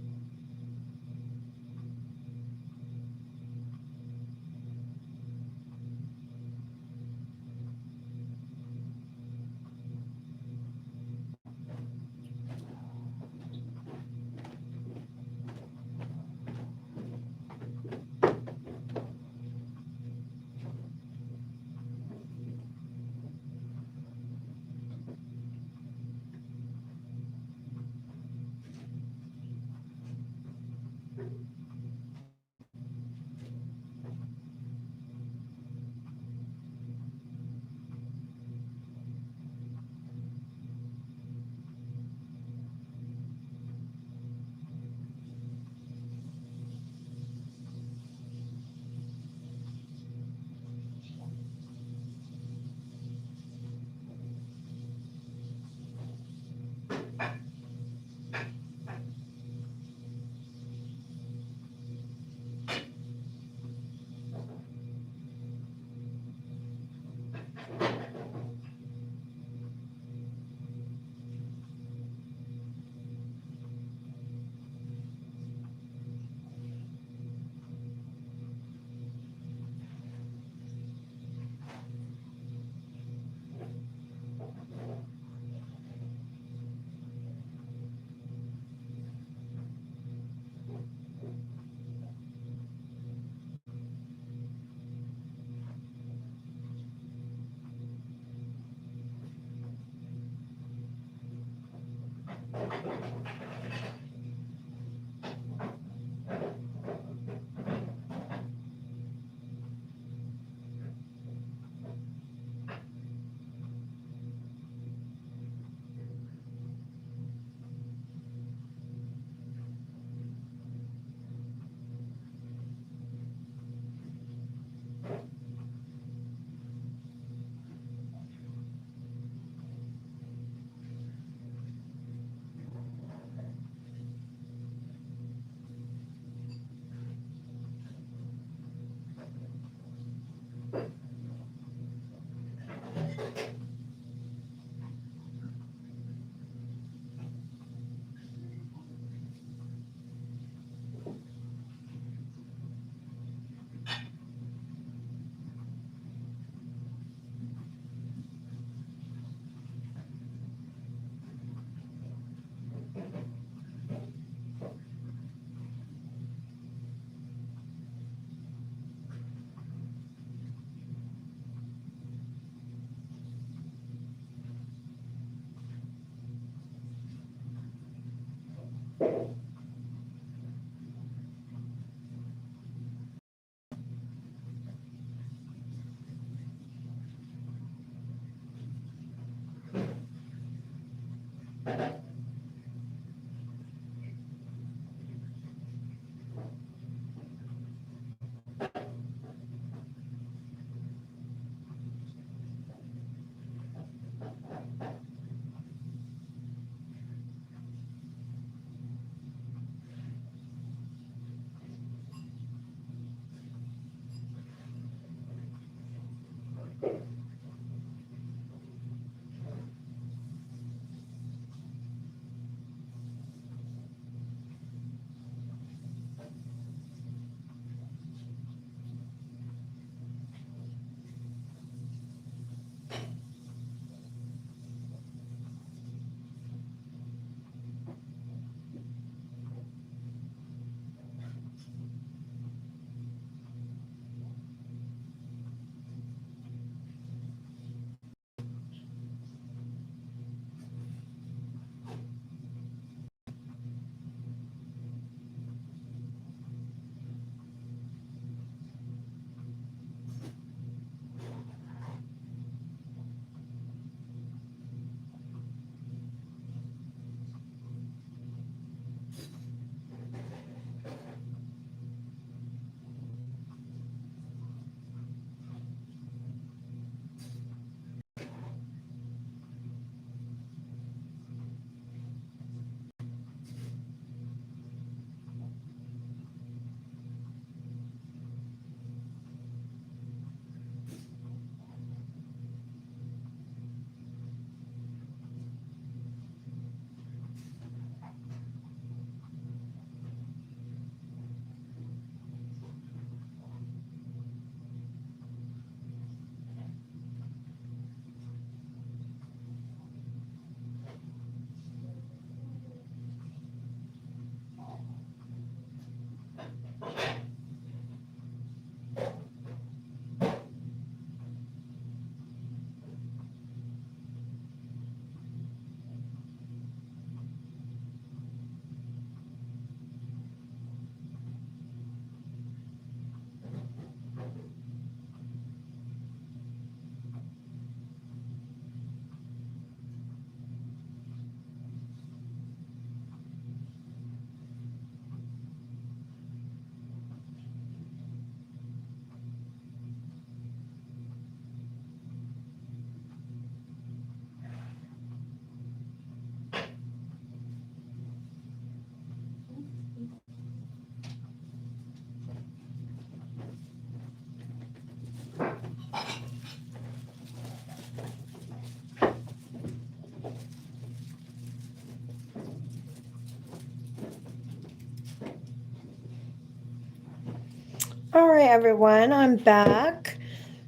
All right, everyone, I'm back.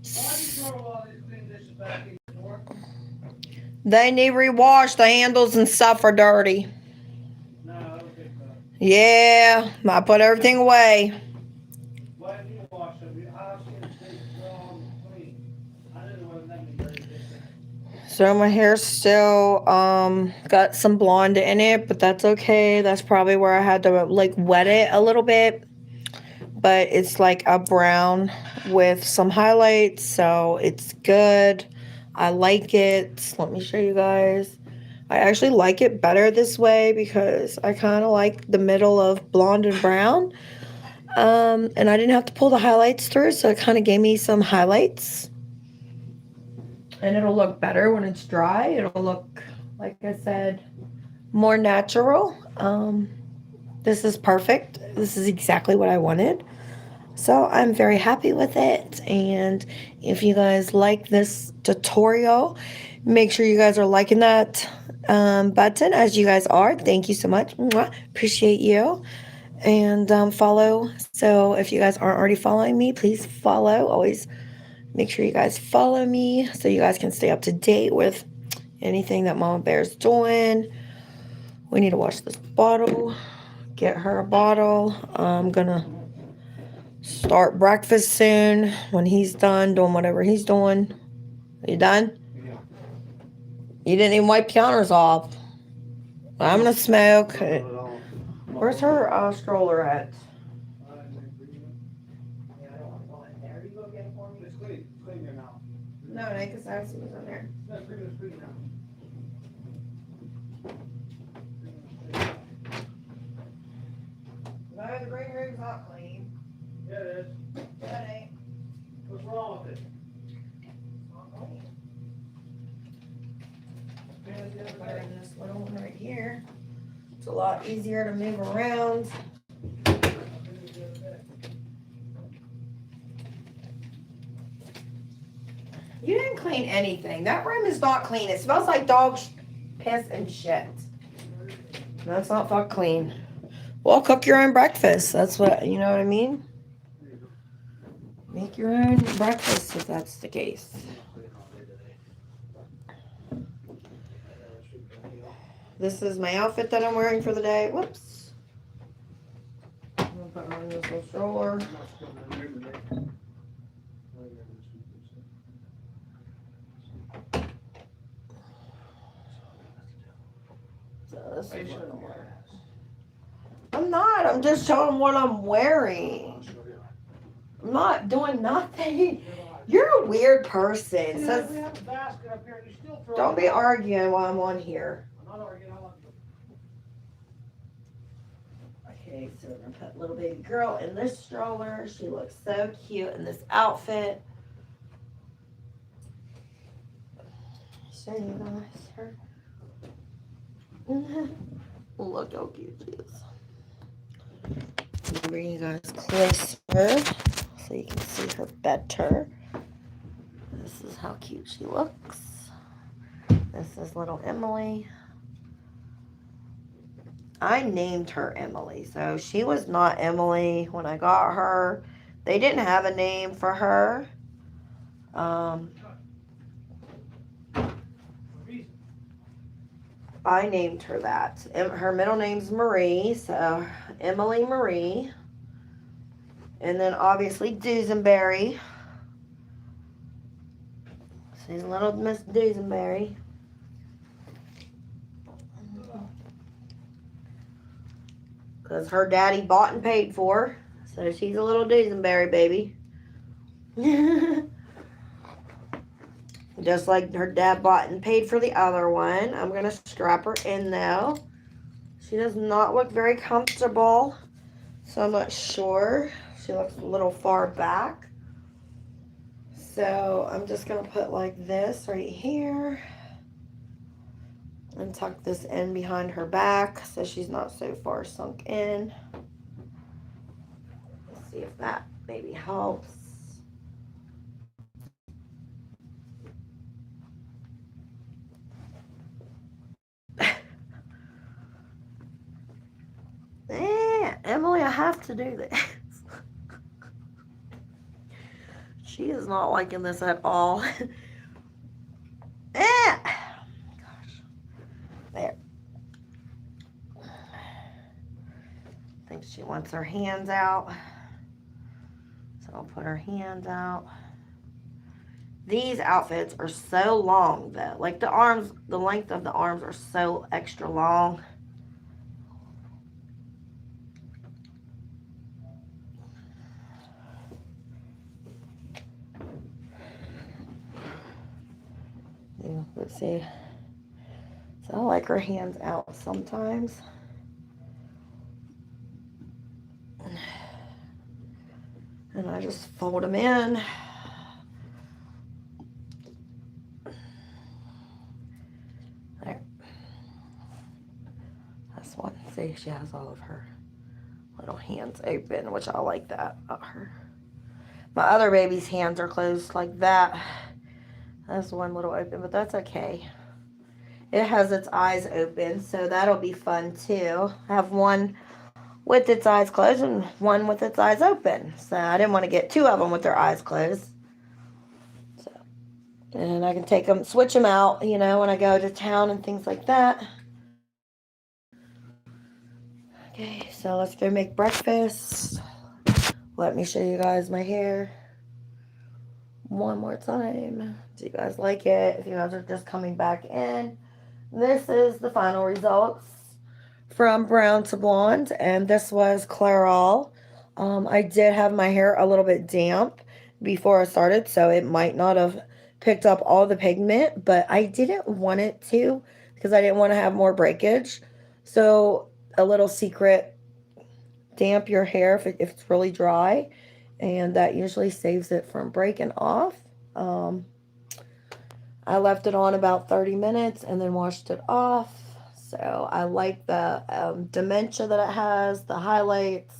Why do you throw all these clean dishes back in your drawer? They need rewashed. The handles and stuff are dirty. No, it'll get better. Yeah, I put everything away. Why didn't you wash them? I've seen the dishes, they're all clean. I knew there wasn't that many dirty dishes. So my hair's still got some blonde in it, but that's okay. That's probably where I had to like wet it a little bit. But it's like a brown with some highlights, so it's good. I like it. Let me show you guys. I actually like it better this way because I kind of like the middle of blonde and brown. And I didn't have to pull the highlights through, so it kind of gave me some highlights. And it'll look better when it's dry. It'll look, like I said, more natural. This is perfect. This is exactly what I wanted. So I'm very happy with it. And if you guys like this tutorial, make sure you guys are liking that button as you guys are. Thank you so much. Mwah. Appreciate you. And follow. So if you guys aren't already following me, please follow. Always make sure you guys follow me so you guys can stay up to date with anything that Mama Bear's doing. We need to wash this bottle. Get her a bottle. I'm gonna start breakfast soon when he's done doing whatever he's doing. Are you done? Yeah. You didn't even wipe the counters off. I'm gonna smoke. Where's her stroller at? Yeah, I don't want to go in there. You go get it for me. It's clean. It's clean here now. No, because I see what's in there. It's clean now. That ain't. What's wrong with it? Better than this little one right here. It's a lot easier to move around. You didn't clean anything. That room is not clean. It smells like dog piss and shit. That's not fuck clean. Well, cook your own breakfast. That's what, you know what I mean? Make your own breakfast if that's the case. This is my outfit that I'm wearing for the day. Whoops. I'm gonna put her in this little stroller. So this is what I'm wearing. I'm not. I'm just showing them what I'm wearing. I'm not doing nothing. You're a weird person. Yeah, we have a basket up here, and you still throw Don't it be out. arguing while I'm on here. I'm not arguing, I love you. Okay, so we're gonna put little baby girl in this stroller. She looks so cute in this outfit. Show you guys her. Look how cute she is. Bring you guys closer so you can see her better. This is how cute she looks. This is little Emily. I named her Emily, so she was not Emily when I got her. They didn't have a name for her. I named her that. Her middle name's Marie, so Emily Marie. And then obviously Dusenberry. She's little Miss Dusenberry. Because her daddy bought and paid for her. So she's a little Dusenberry baby. Just like her dad bought and paid for the other one. I'm going to strap her in though. She does not look very comfortable. So I'm not sure. She looks a little far back. So I'm just going to put like this right here. And tuck this in behind her back so she's not so far sunk in. Let's see if that maybe helps. Emily, I have to do this. She is not liking this at all. Gosh. There. I think she wants her hands out. So I'll put her hands out. These outfits are so long though. Like the arms, the length of the arms are so extra long. Yeah, let's see. So I like her hands out sometimes. And I just fold them in. There. This one. See, she has all of her little hands open, which I like that about her. My other baby's hands are closed like that. That's one little open, but that's okay. It has its eyes open, so that'll be fun too. I have one with its eyes closed and one with its eyes open. So I didn't want to get two of them with their eyes closed. So, and I can take them, switch them out, you know, when I go to town and things like that. Okay, so let's go make breakfast. Let me show you guys my hair one more time. Do you guys like it? If you guys are just coming back in, this is the final results from brown to blonde, and this was Clairol. I did have my hair a little bit damp before I started, so it might not have picked up all the pigment, but I didn't want it to because I didn't want to have more breakage. So a little secret: damp your hair if it's really dry, and that usually saves it from breaking off. Um, I left it on about 30 minutes and then washed it off. So I like the dementia that it has, the highlights.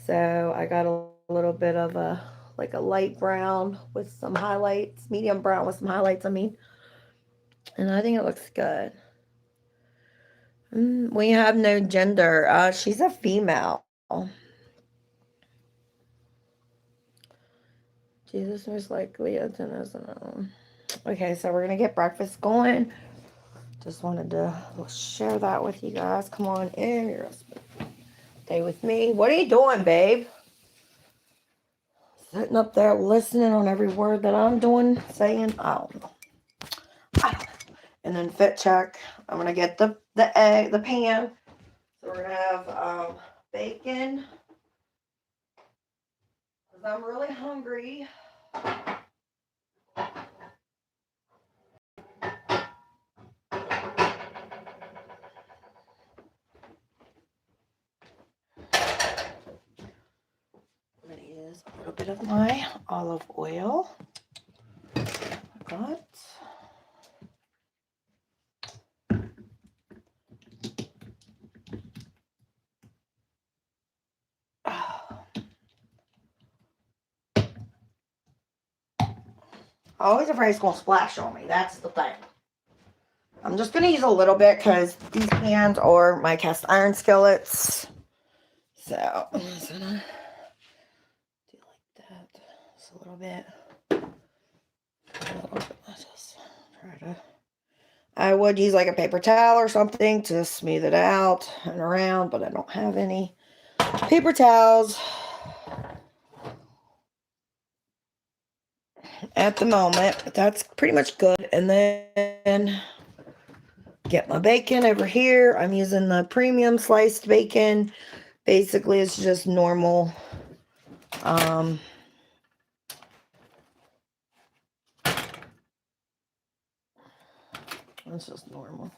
So I got a little bit of a light brown with some highlights, medium brown with some highlights, I mean. And I think it looks good. We have no gender. She's a female. Jesus most likely as okay, so we're gonna get breakfast going. Just wanted to share that with you guys. Come on in. You're stay with me. What are you doing, babe? Sitting up there listening on every word that I'm doing, saying, I don't know. I don't know. And then fit check. I'm gonna get the egg, the pan. So we're gonna have bacon. Cause I'm really hungry. I'm gonna use a little bit of my olive oil. I got. I'm always afraid it's gonna splash on me. That's the thing. I'm just gonna use a little bit because these pans are my cast iron skillets. So I'm just gonna do like that. Just a little bit. Let's just try to. I would use like a paper towel or something to smooth it out and around, but I don't have any paper towels at the moment. But that's pretty much good. And then get my bacon over here. I'm using the premium sliced bacon. Basically, it's just normal. It's just normal.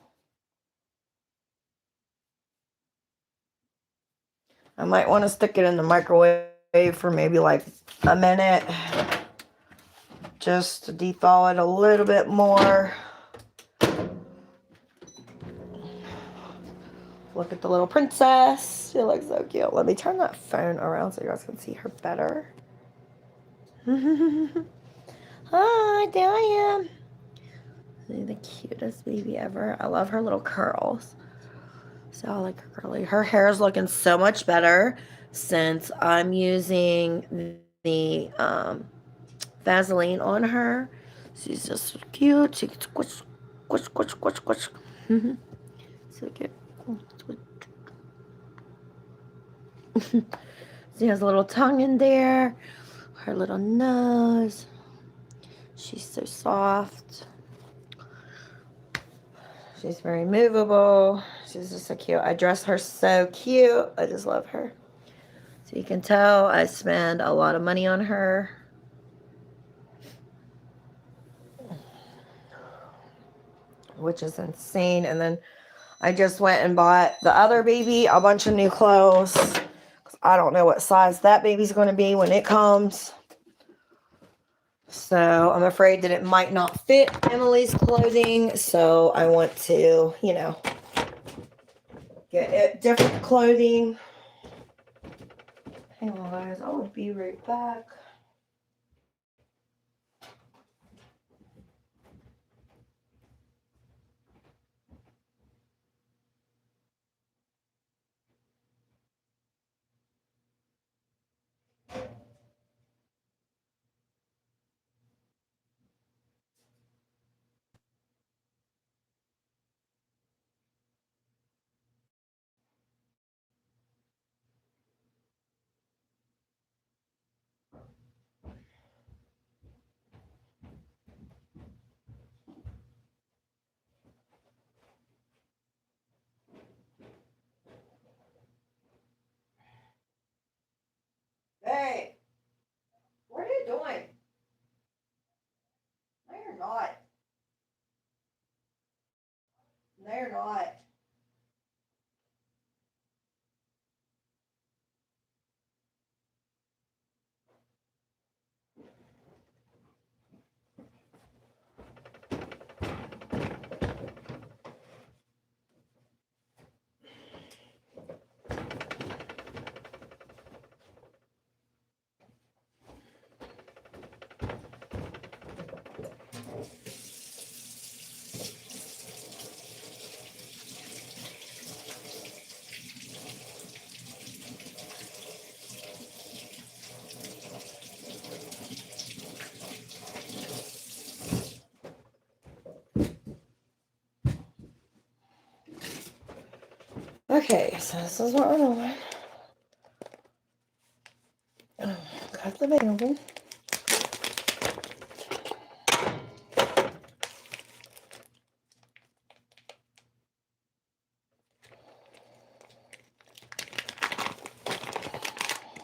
I might want to stick it in the microwave for maybe like a minute. Just to thaw it a little bit more. Look at the little princess. She looks so cute. Let me turn that phone around so you guys can see her better. Hi, there I am. The cutest baby ever. I love her little curls. So I like her curly. Her hair is looking so much better since I'm using the Vaseline on her. She's just so cute. She can squish, squish, squish, squish, squish. So cute. She has a little tongue in there. Her little nose. She's so soft. She's very movable. She's just so cute. I dress her so cute. I just love her. So you can tell I spend a lot of money on her. Which is insane. And then I just went and bought the other baby a bunch of new clothes. Cause I don't know what size that baby's going to be when it comes. So I'm afraid that it might not fit Emily's clothing. So I want to, get it different clothing. Hang on, guys. I will be right back. Okay, so this is what we're doing. Cut the bacon.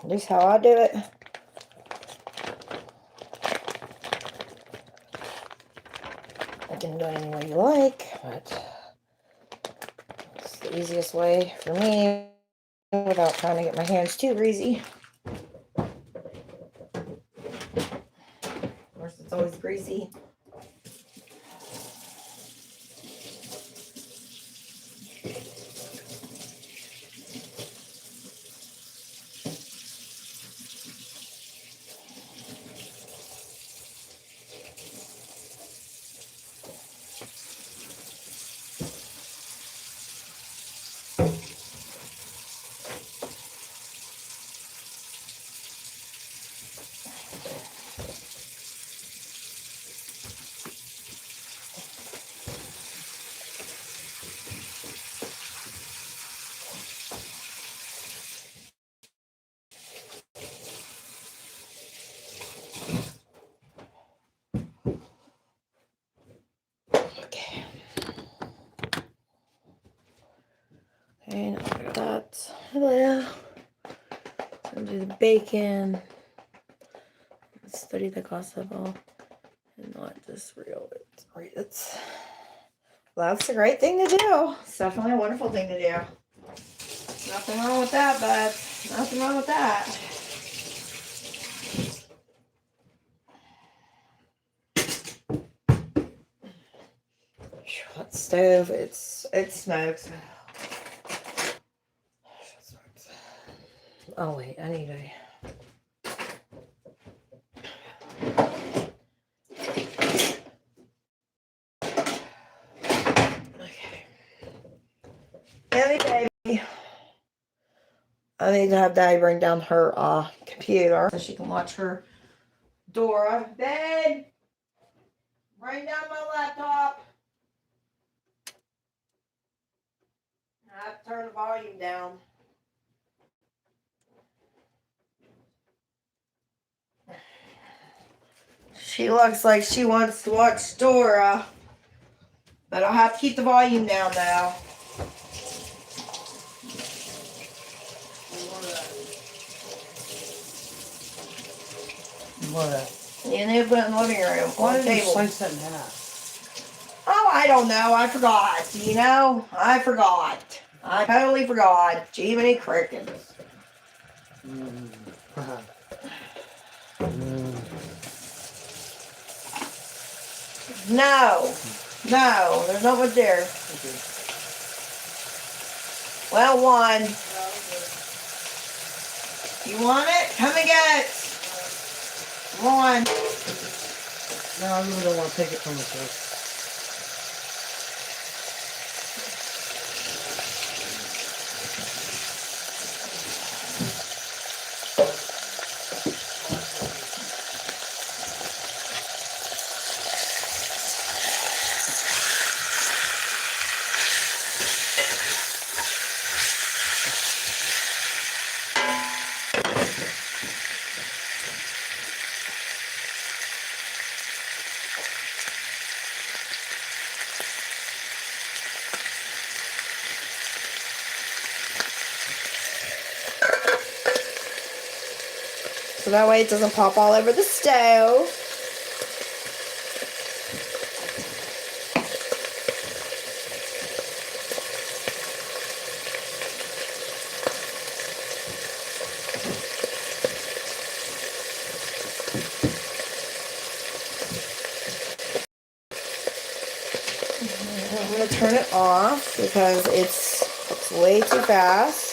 At least how I do it. You can do it any way you like, but it's the easiest way for me without trying to get my hands too greasy. Of course, it's always greasy. Okay. Okay, now I got that there. So do the bacon. Study the gospel and not just read it. Well, that's a great thing to do. It's definitely a wonderful thing to do. Nothing wrong with that, bud. Nothing wrong with that. That stove, it smokes. Oh wait, I need a. Okay. Heavy baby. I need to have Daddy bring down her computer so she can watch her Dora. Babe, bring down my laptop. I have to turn the volume down. She looks like she wants to watch Dora, but I'll have to keep the volume down now. What? You need to put it in the living room. Why On the did you table. slice that in half? Oh, I don't know. I forgot. You know, I forgot. I totally forgot. Jiminy crickets. No. No, there's not much there. Okay. Well, one. You want it? Come and get it. Come on. No, I really don't want to take it from the church. So that way it doesn't pop all over the stove. I'm going to turn it off because it's way too fast.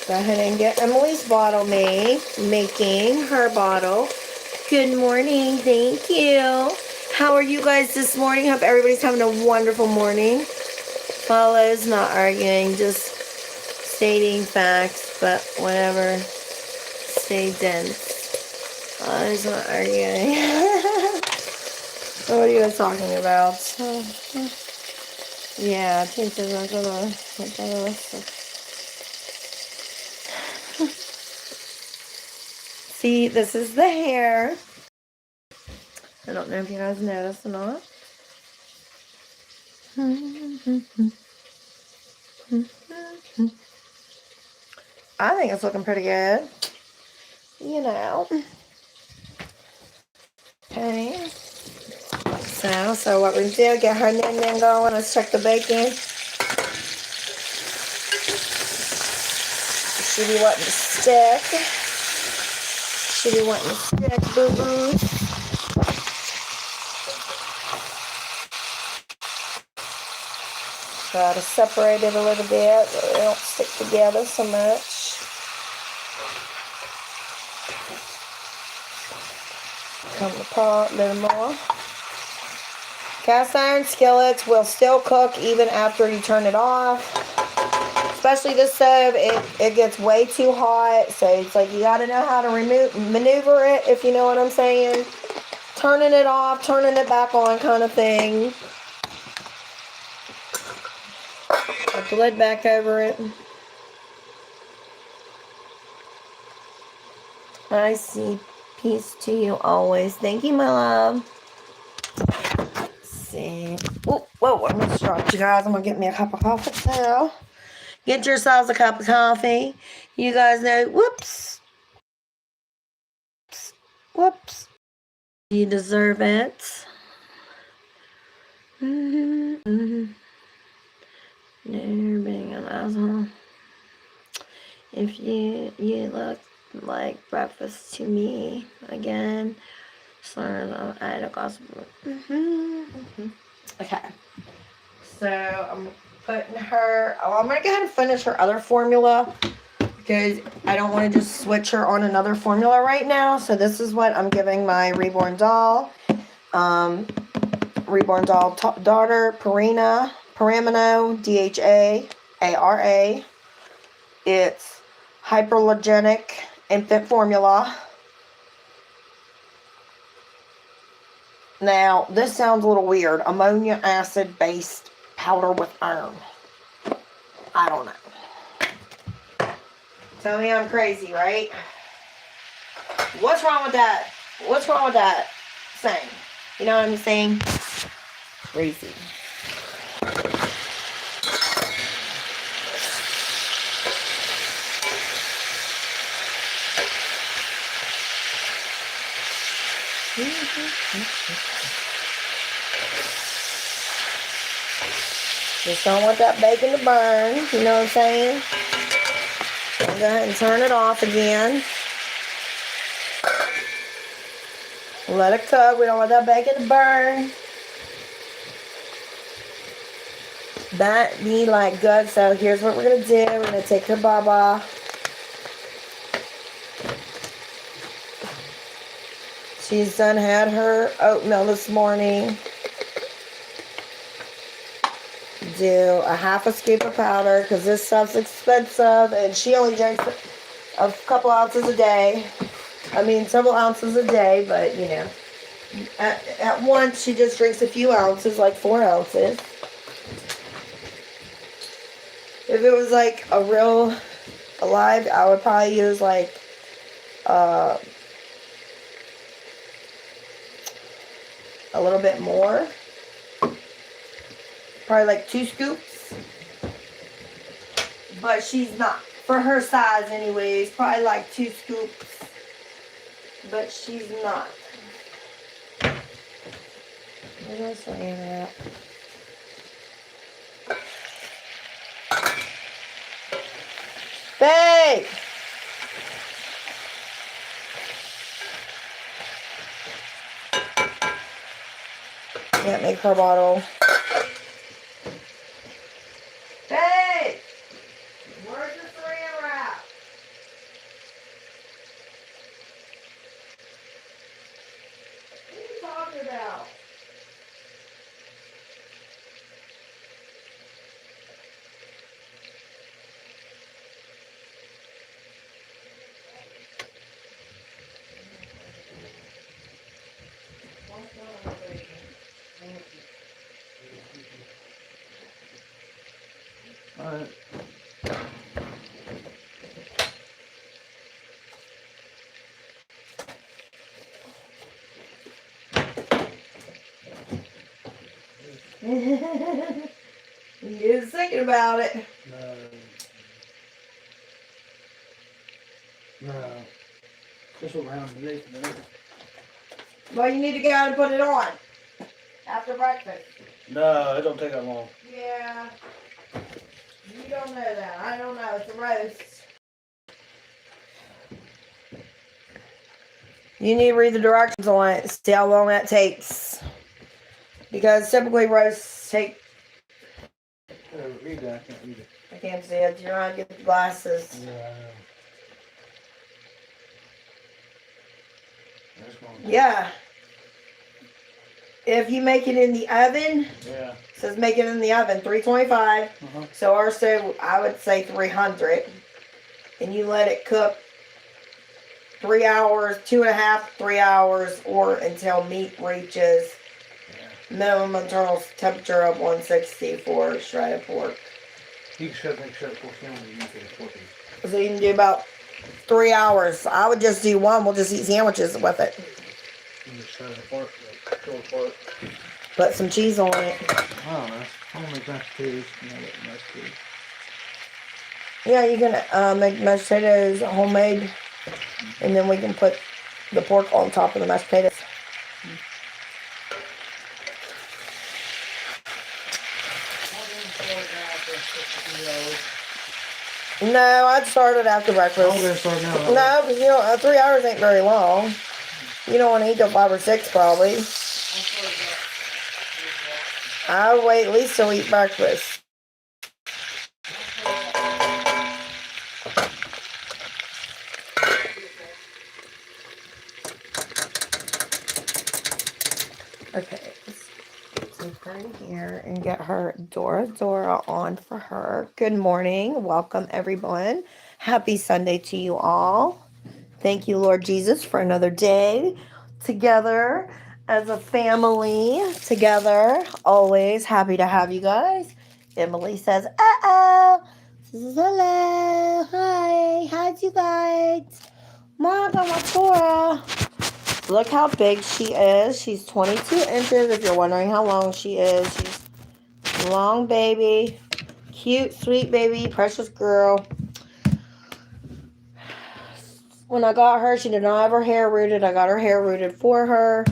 Go ahead and get Emily's bottle made. Making her bottle. Good morning. Thank you. How are you guys this morning? Hope everybody's having a wonderful morning. Follows, not arguing, just stating facts, but whatever. Stay dense. Follows, not arguing. What are you guys talking about? Yeah, teachers are gonna look at us. See, this is the hair. I don't know if you guys noticed or not. I think it's looking pretty good. You know. Okay. So what we do, get her nin going. Let's check the bacon. Should be wanting to stick. Should be wanting to stick, boo-boo. Try to separate it a little bit so they don't stick together so much. Come to the pot a little more. Cast iron skillets will still cook even after you turn it off. Especially this stove, it gets way too hot. So it's like you got to know how to maneuver it, if you know what I'm saying. Turning it off, turning it back on kind of thing. Put the lid back over it. I see. Peace to you always. Thank you, my love. Let's see. Oh, whoa, I almost dropped you guys. I'm going to get me a cup of coffee now. Get yourselves a cup of coffee. You guys know, whoops. Whoops. You deserve it. Never being an asshole. If you look like breakfast to me again, slurs of Ida gospel. Okay. So I'm putting her. Oh, I'm gonna go ahead and finish her other formula because I don't want to just switch her on another formula right now. So this is what I'm giving my reborn doll. Reborn doll daughter, Paramino, DHA, ARA. It's hyperlogenic infant formula. Now, this sounds a little weird. Ammonia acid based powder with iron. I don't know. Tell me I'm crazy, right? What's wrong with that? What's wrong with that saying? You know what I'm saying? Crazy. Just don't want that bacon to burn. You know what I'm saying? Go ahead and turn it off again. Let it cook. We don't want that bacon to burn. That be like good. So here's what we're gonna do. We're gonna take her baba. She's done had her oatmeal this morning. Do a half a scoop of powder because this stuff's expensive and she only drinks a couple ounces a day. I mean several ounces a day, but you know. At once she just drinks a few ounces, like 4 ounces. If it was like a real alive, I would probably use like a little bit more. Probably like 2 scoops. But she's not. For her size anyways, probably like 2 scoops. But she's not. Where's my slave at? Babe! Can't make her bottle. Babe! Where's the saran wrap? What are you talking about? You was thinking about it. No. Just around today. Well, you need to go out and put it on after breakfast. No, it don't take that long. Yeah. You don't know that. I don't know. It's a roast. You need to read the directions on it. See how long that takes. Because typically roasts take... Read that. I can't read it. I can't see it. You're trying to get the glasses. Yeah, I know. That's going to Yeah. If you make it in the oven, Yeah. it says make it in the oven, 325. Uh-huh. So our stove, I would say 300. And you let it cook 3 hours, 2.5, 3 hours, or until meat reaches minimum internal temperature of 160 for shredded pork. You should make sure pork sandwich you can pork. So you can do about 3 hours. I would just do one. We'll just eat sandwiches with it. You just shred it apart, pull it apart. Put some cheese on it. I don't know. I'm gonna make mashed potatoes. Mashed potatoes. Yeah, you can make mashed potatoes homemade, and then we can put the pork on top of the mashed potatoes. No, I'd start it after breakfast. I'm gonna start now. No, because 3 hours ain't very long. You don't want to eat till 5 or 6 probably. I would wait at least till we eat breakfast. Okay, let's take her in here and get her Dora on for her. Good morning. Welcome, everyone. Happy Sunday to you all. Thank you, Lord Jesus, for another day together as a family. Together. Always happy to have you guys. Emily says, uh-oh. This is hello. Hi. How'd you guys? Welcome, Dora. Look how big she is. She's 22 inches, if you're wondering how long she is. She's a long baby. Cute, sweet baby, precious girl. When I got her, she did not have her hair rooted. I got her hair rooted for her.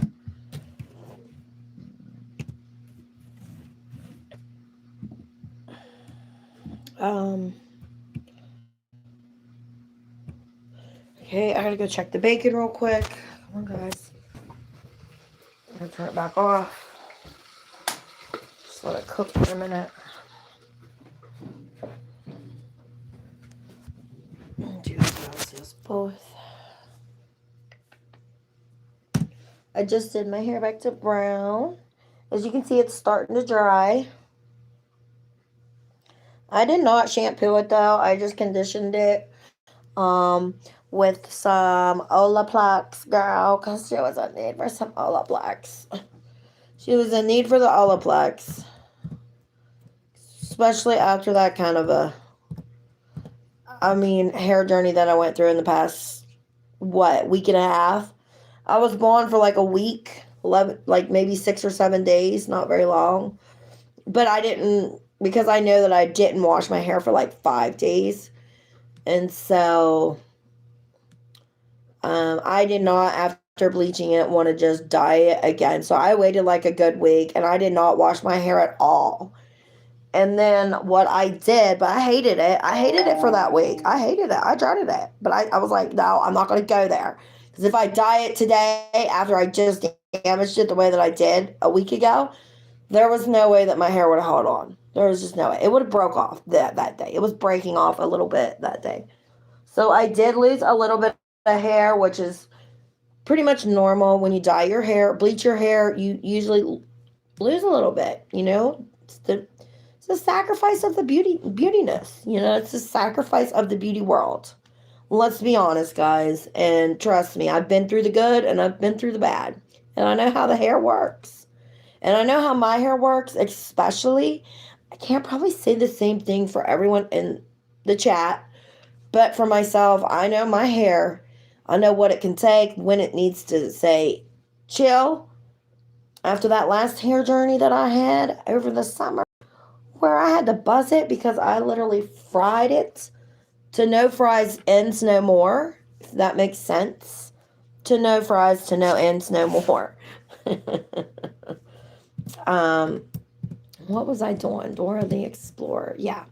Okay, I gotta go check the bacon real quick. Come on, guys. I'm gonna turn it back off. Just let it cook for a minute. Do this both. I just did my hair back to brown. As you can see, it's starting to dry. I did not shampoo it though. I just conditioned it with some Olaplex, girl, because she was in need for some Olaplex. She was in need for the Olaplex. Especially after that kind of hair journey that I went through in the past, week and a half. I was gone for like a week, 11, like maybe 6 or 7 days, not very long. But I didn't, because I know that I didn't wash my hair for like 5 days. And so I did not, after bleaching it, want to just dye it again. So I waited like a good week, and I did not wash my hair at all. And then what I did, but I hated it. I hated it for that week. I hated it. I dreaded it. But I was like, no, I'm not going to go there. Because if I dye it today, after I just damaged it the way that I did a week ago, there was no way that my hair would have held on. There was just no way. It would have broke off that day. It was breaking off a little bit that day. So I did lose a little bit of hair, which is pretty much normal. When you dye your hair, bleach your hair, you usually lose a little bit, It's the sacrifice of the beautiness, It's the sacrifice of the beauty world. Let's be honest, guys, and trust me, I've been through the good and I've been through the bad, and I know how the hair works. And I know how my hair works, especially. I can't probably say the same thing for everyone in the chat, but for myself, I know my hair. I know what it can take, when it needs to say chill, after that last hair journey that I had over the summer, where I had to buzz it because I literally fried it to no fries, ends no more, if that makes sense. To no fries, to no ends no more. um, what was I doing? Dora the Explorer. Yeah.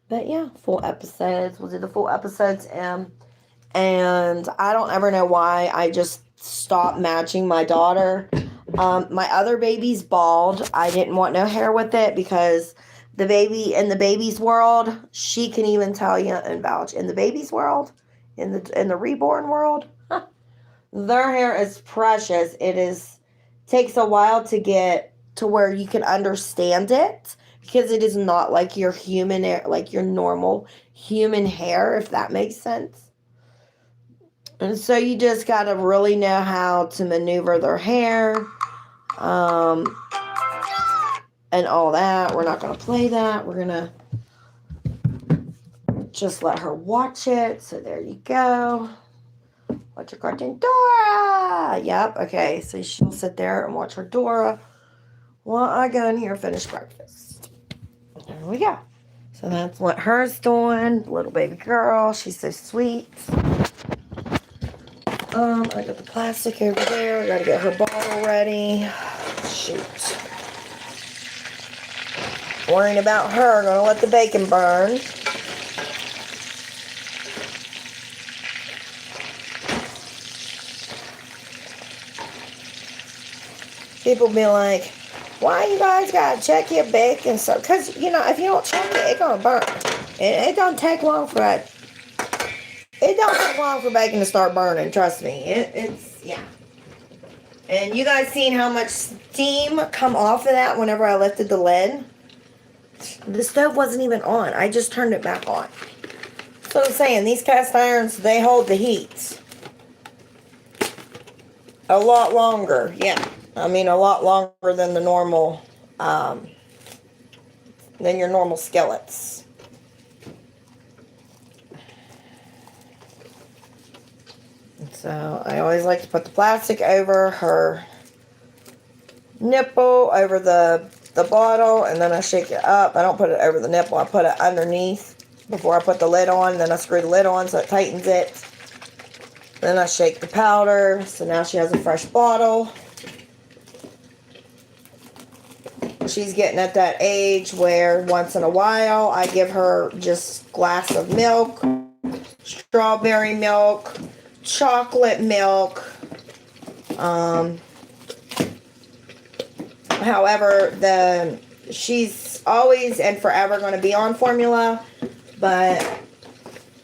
But yeah, full episodes. We'll do the full episodes. And I don't ever know why I just stopped matching my daughter. My other baby's bald. I didn't want no hair with it because the baby in the baby's world, she can even tell you and vouch. In the baby's world, in the reborn world, their hair is precious. It is takes a while to get to where you can understand it because it is not like your human hair, like your normal human hair, if that makes sense. And so you just got to really know how to maneuver their hair, um, and all that. We're not going to play that. We're going to just let her watch it. So there you go. Watch your cartoon, Dora. Yep. Okay. So she'll sit there and watch her Dora while I go in here and finish breakfast. There we go. So that's what her's doing. Little baby girl. She's so sweet. I got the plastic over there. I gotta get her bottle ready. Shoot. Worrying about her. Gonna let the bacon burn. People be like, why you guys gotta check your bacon? So, because, you know, if you don't check it, it's gonna burn. And it don't take long for it. It don't take long for bacon to start burning. Trust me. It's, yeah. And you guys seen how much steam come off of that whenever I lifted the lid? The stove wasn't even on. I just turned it back on. So I'm saying, these cast irons, they hold the heat a lot longer. Yeah. I mean, a lot longer than the normal, than your normal skillets. So I always like to put the plastic over her nipple, over the bottle, and then I shake it up. I don't put it over the nipple. I put it underneath before I put the lid on. Then I screw the lid on so it tightens it. Then I shake the powder. So now she has a fresh bottle. She's getting at that age where once in a while I give her just glass of milk, strawberry milk, chocolate milk. However, she's always and forever going to be on formula, but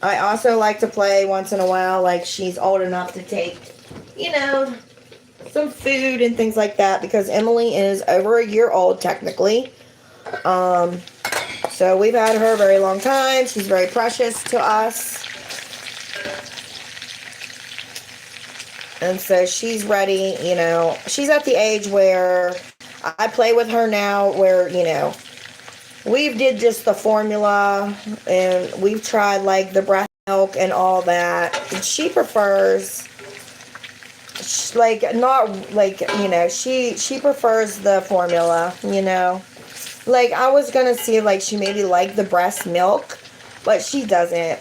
I also like to play once in a while, like she's old enough to take, you know, some food and things like that, because Emily is over a year old technically. So we've had her a very long time. She's very precious to us. And so she's ready, you know, she's at the age where I play with her now, where, you know, we've did just the formula and we've tried like the breast milk and all that. And she prefers, like, not like, you know, she prefers the formula, you know. Like, I was gonna see like she maybe liked the breast milk, but she doesn't.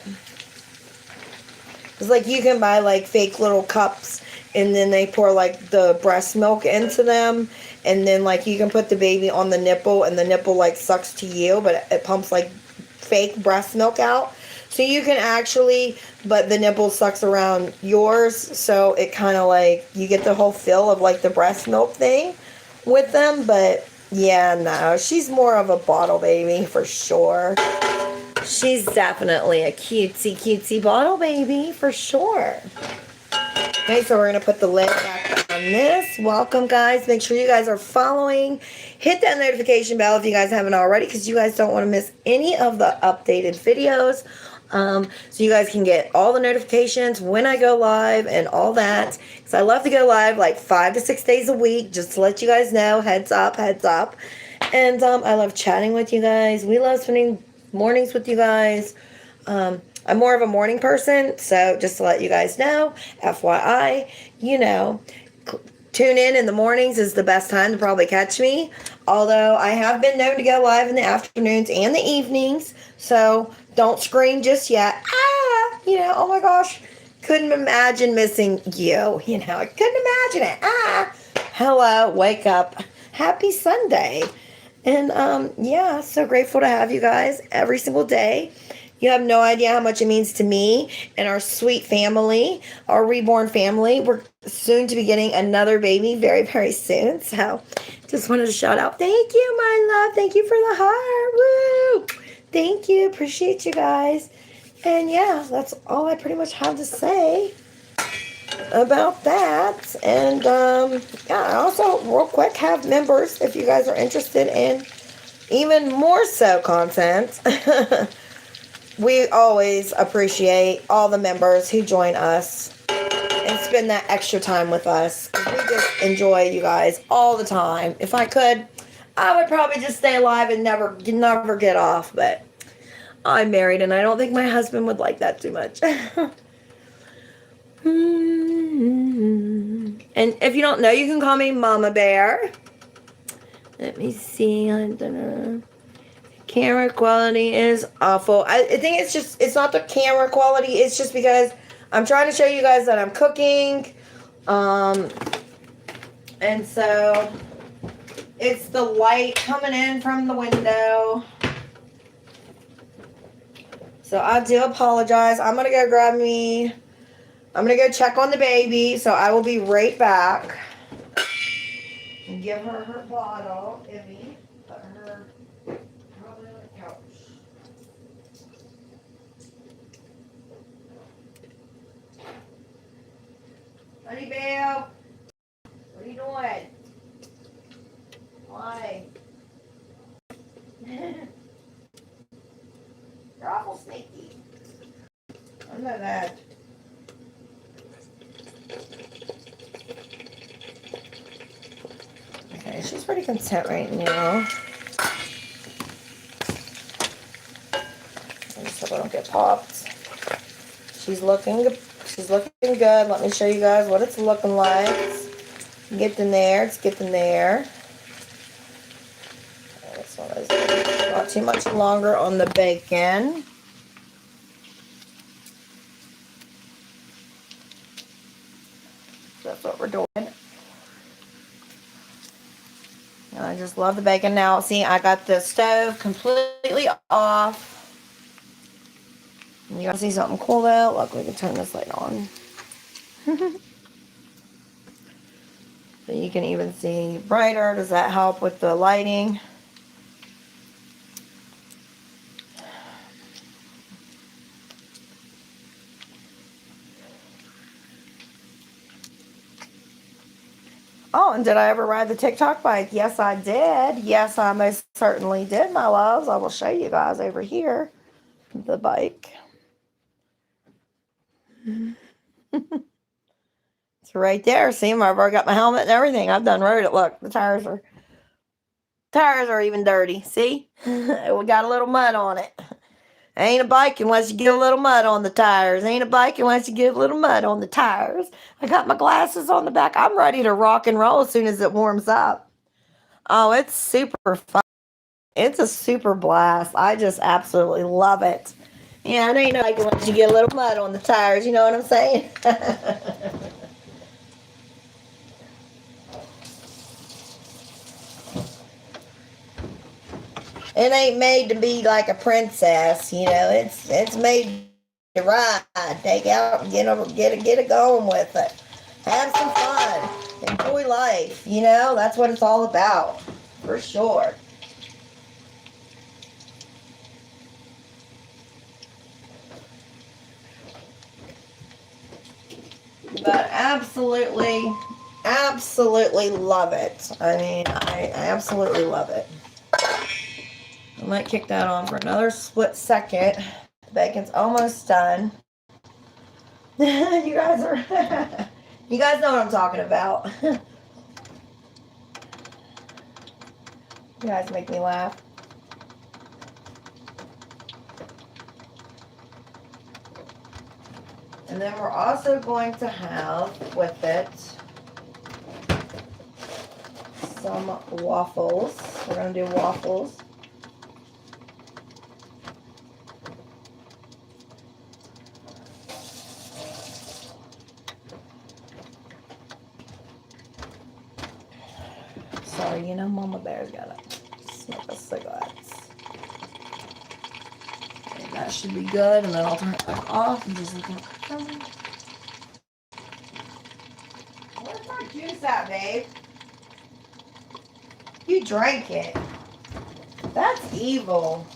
It's like you can buy like fake little cups and then they pour like the breast milk into them, and then like you can put the baby on the nipple and the nipple like sucks to you, but it pumps like fake breast milk out. So you can actually, but the nipple sucks around yours, so it kind of like you get the whole feel of like the breast milk thing with them. But yeah, no, she's more of a bottle baby for sure. She's definitely a cutesy bottle baby for sure. Okay, so we're going to put the lid back on this. Welcome, guys. Make sure you guys are following. Hit that notification bell if you guys haven't already, because you guys don't want to miss any of the updated videos. So you guys can get all the notifications when I go live and all that. Because I love to go live like 5 to 6 days a week, just to let you guys know. Heads up, heads up. And I love chatting with you guys. We love spending mornings with you guys. I'm more of a morning person, so just to let you guys know, FYI, you know, tune in the mornings is the best time to probably catch me. Although I have been known to go live in the afternoons and the evenings. So don't scream just yet. Ah, oh my gosh. Couldn't imagine missing you. I couldn't imagine it. Ah, hello, wake up. Happy Sunday. And yeah, so grateful to have you guys every single day. You have no idea how much it means to me and our sweet family, our reborn family. We're soon to be getting another baby very, very soon. So just wanted to shout out, thank you, my love. Thank you for the heart. Woo! Thank you. Appreciate you guys. And yeah, that's all I pretty much have to say about that. And yeah, I also real quick have members if you guys are interested in even more so content. We always appreciate all the members who join us and spend that extra time with us. We just enjoy you guys all the time. If I could, I would probably just stay alive and never get off. But I'm married, and I don't think my husband would like that too much. And if you don't know, you can call me Mama Bear. Let me see. Camera quality is awful. I think it's not the camera quality. It's just because I'm trying to show you guys that I'm cooking. And so it's the light coming in from the window. So I do apologize. I'm going to go check on the baby. So I will be right back. And give her her bottle. Emmy. Put her probably on the couch. Honey Belle. What are you doing? Why? You're awful sneaky. I know that. Okay, she's pretty content right now. I just hope I don't get popped. She's looking good. Let me show you guys what it's looking like. It's getting there. It's getting there. This one is not too much longer on the bacon. That's what we're doing. And I just love the bacon. Now, see, I got the stove completely off. You guys see something cool though? Look, we can turn this light on. So you can even see brighter. Does that help with the lighting? Oh, and did I ever ride the TikTok bike? Yes, I did. Yes, I most certainly did, my loves. I will show you guys over here the bike. It's right there. See, I've already got my helmet and everything. I've done rode it. Look, the tires are even dirty. See? We got a little mud on it. Ain't a bike unless you get a little mud on the tires. Ain't a bike unless you get a little mud on the tires. I got my glasses on the back. I'm ready to rock and roll as soon as it warms up. Oh, it's super fun. It's a super blast. I just absolutely love it. Yeah, it ain't no bike unless you get a little mud on the tires. You know what I'm saying? It ain't made to be like a princess, it's made to ride, take out and get it going with it. Have some fun. Enjoy life, that's what it's all about. For sure. But absolutely love it. I mean, I absolutely love it. I might kick that on for another split second. The bacon's almost done. You guys know what I'm talking about. You guys make me laugh. And then we're also going to have with it some waffles. We're going to do waffles. Sorry, you know Mama Bear's got to smoke a cigarette. Okay, that should be good, and then I'll turn it back off and just look at it. Where's my juice at, babe? You drank it. That's evil.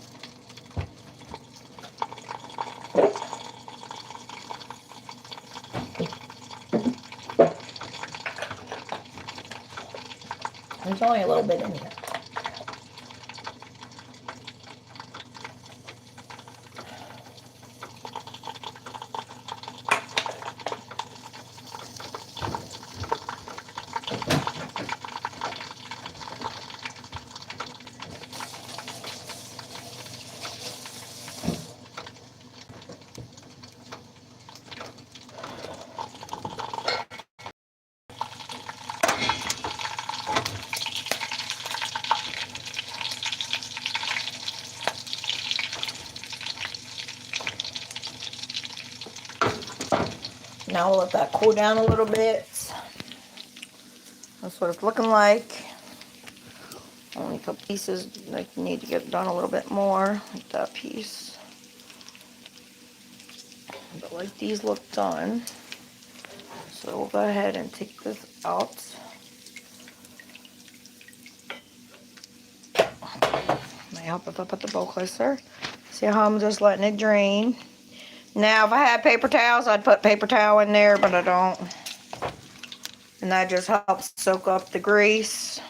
There's only a little bit in here. Now we'll let that cool down a little bit. That's what it's looking like. Only a couple pieces like need to get done a little bit more, like that piece. But like these look done. So we'll go ahead and take this out. May help if I put the bowl closer. See how I'm just letting it drain. Now if I had paper towels, I'd put paper towel in there, but I don't. And that just helps soak up the grease.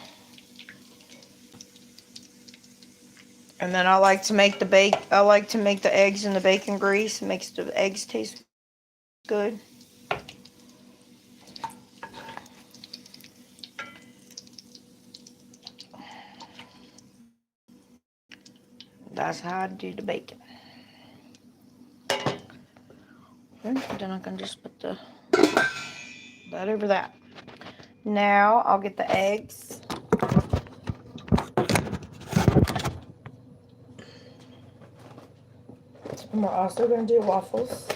And then I like to make the eggs in the bacon grease. It makes the eggs taste good. That's how I do the bacon. And then I can just put that over that. Now I'll get the eggs. And we're also going to do waffles.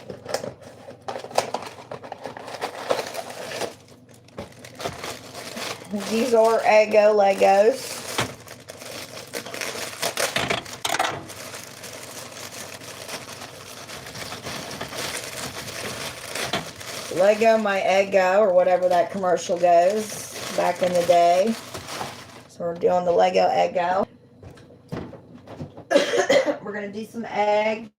These are Eggo Legos. Lego my Eggo, or whatever that commercial goes back in the day. So we're doing the Lego Eggo. We're going to do some eggs.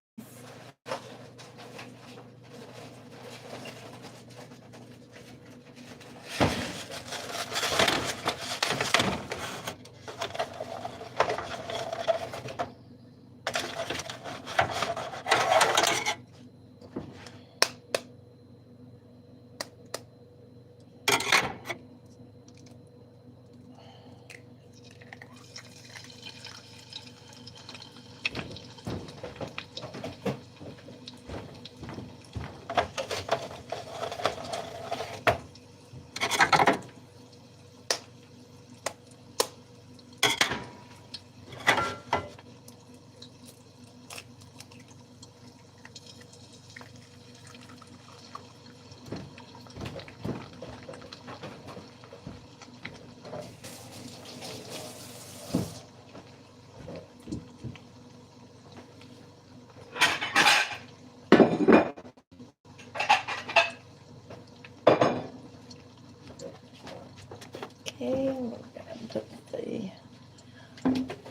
Okay, we're going to put the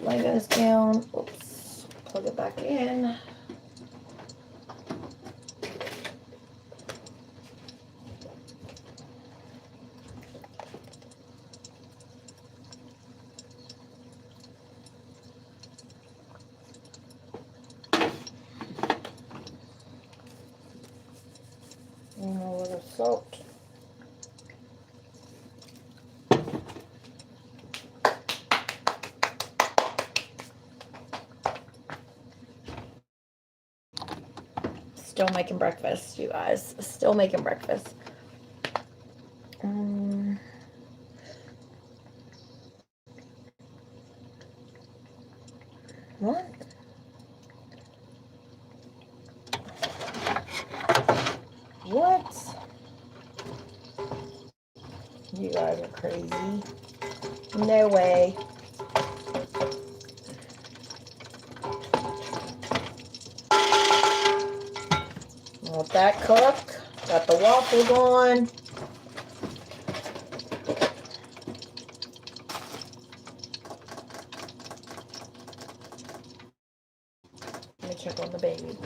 Legos down. Oops, plug it back in. And a little salt. Still making breakfast, you guys. Still making breakfast. What? What? You guys are crazy. No way. Let that cook. Got the waffles on. Let me check on the baby.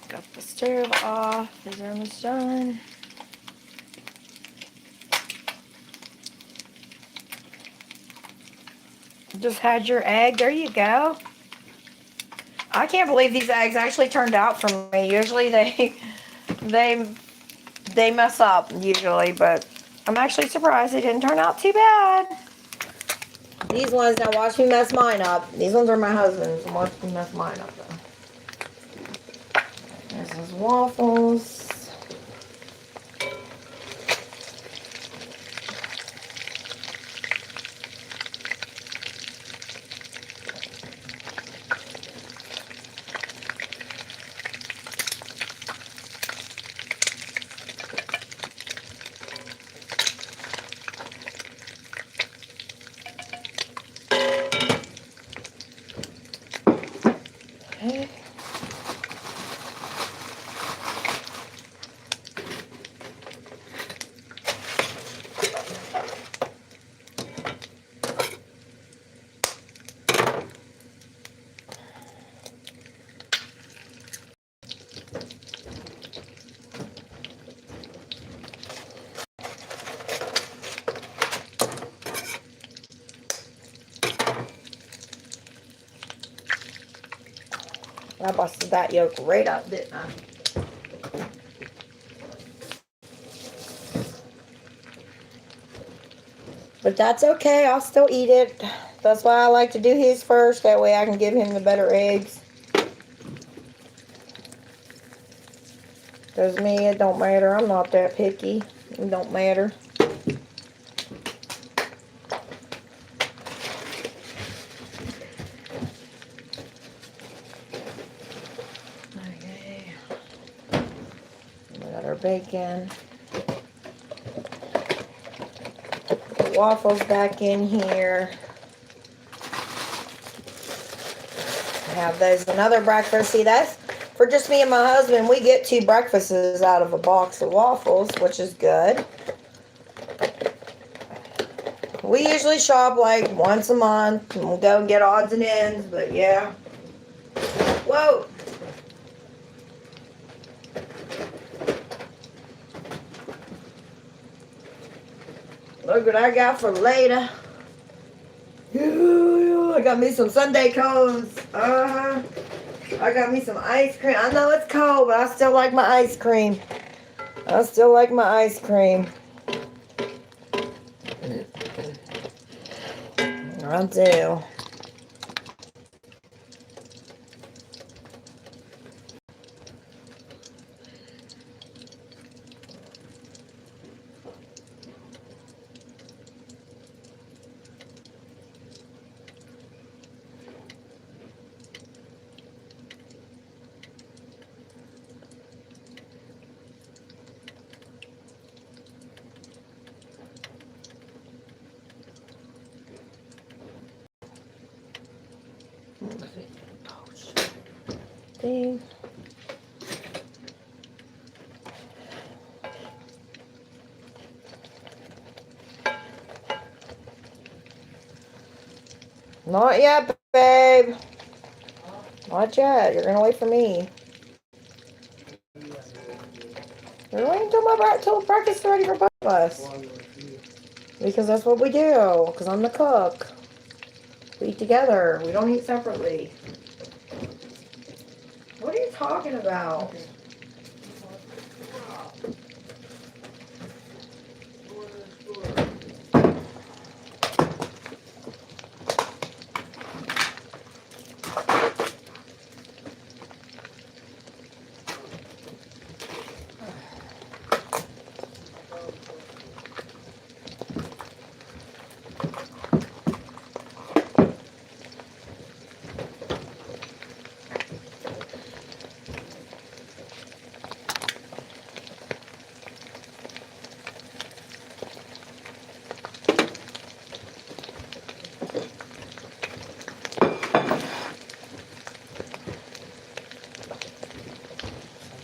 Got the stove off. Is almost done. Just had your egg. There you go. I can't believe these eggs actually turned out for me. Usually they they mess up usually, but I'm actually surprised they didn't turn out too bad. These ones, now watch me mess mine up. These ones are my husband's. Watch me mess mine up though. There's his waffles. Okay. I busted that yolk right up, didn't I? But that's okay. I'll still eat it. That's why I like to do his first. That way I can give him the better eggs. Because me, it don't matter. I'm not that picky. It don't matter. Okay. We got our bacon. Put the waffles back in here. Have those another breakfast. See, that's for just me and my husband. We get 2 breakfasts out of a box of waffles, which is good. We usually shop like once a month and we'll go and get odds and ends, but yeah. Whoa. Look what I got for later. I got me some Sunday cones. I got me some ice cream. I know it's cold, but I still like my ice cream. I still like my ice cream. I do. See? Not yet, babe. Not yet. You're gonna wait for me. You're waiting till breakfast is ready for both of us. Because that's what we do. Because I'm the cook. We eat together. We don't eat separately. What are you talking about?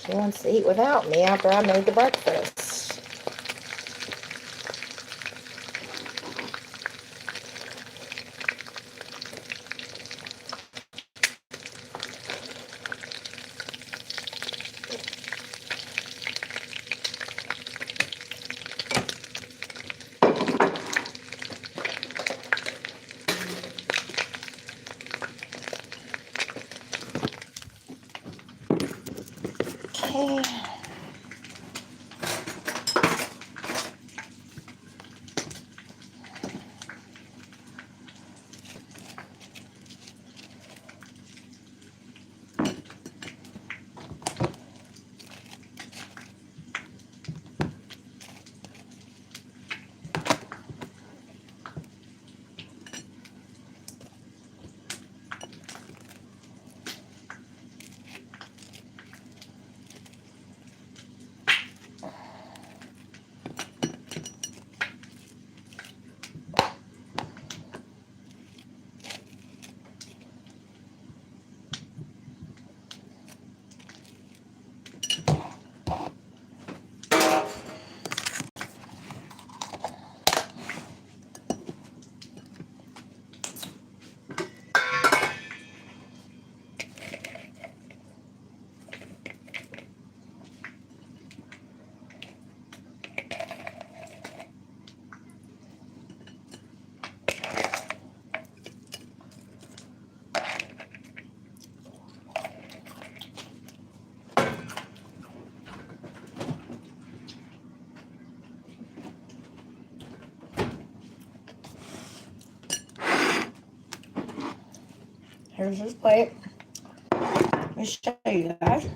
She wants to eat without me after I made the breakfast. Okay. Here's his plate. Let me show you guys.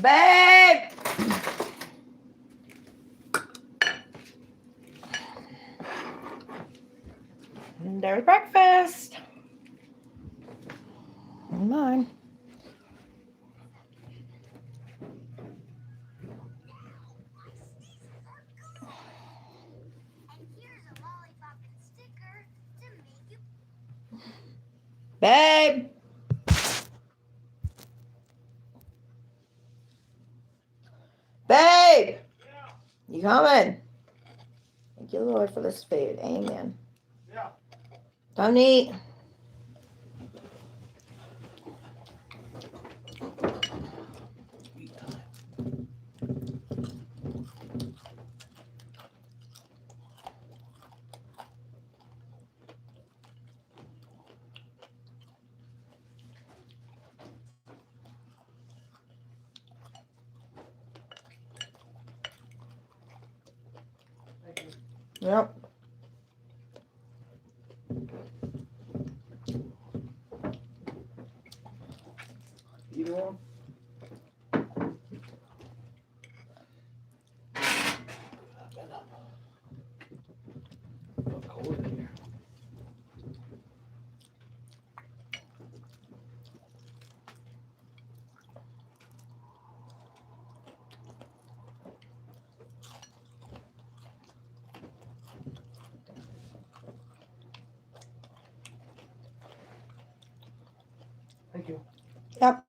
Babe! And there's breakfast. Mine. Babe! Babe! You coming? Thank you, Lord, for this food. Amen. Yeah. Time to eat. Yep. Either one? It's cold in here. Thank you. Yep.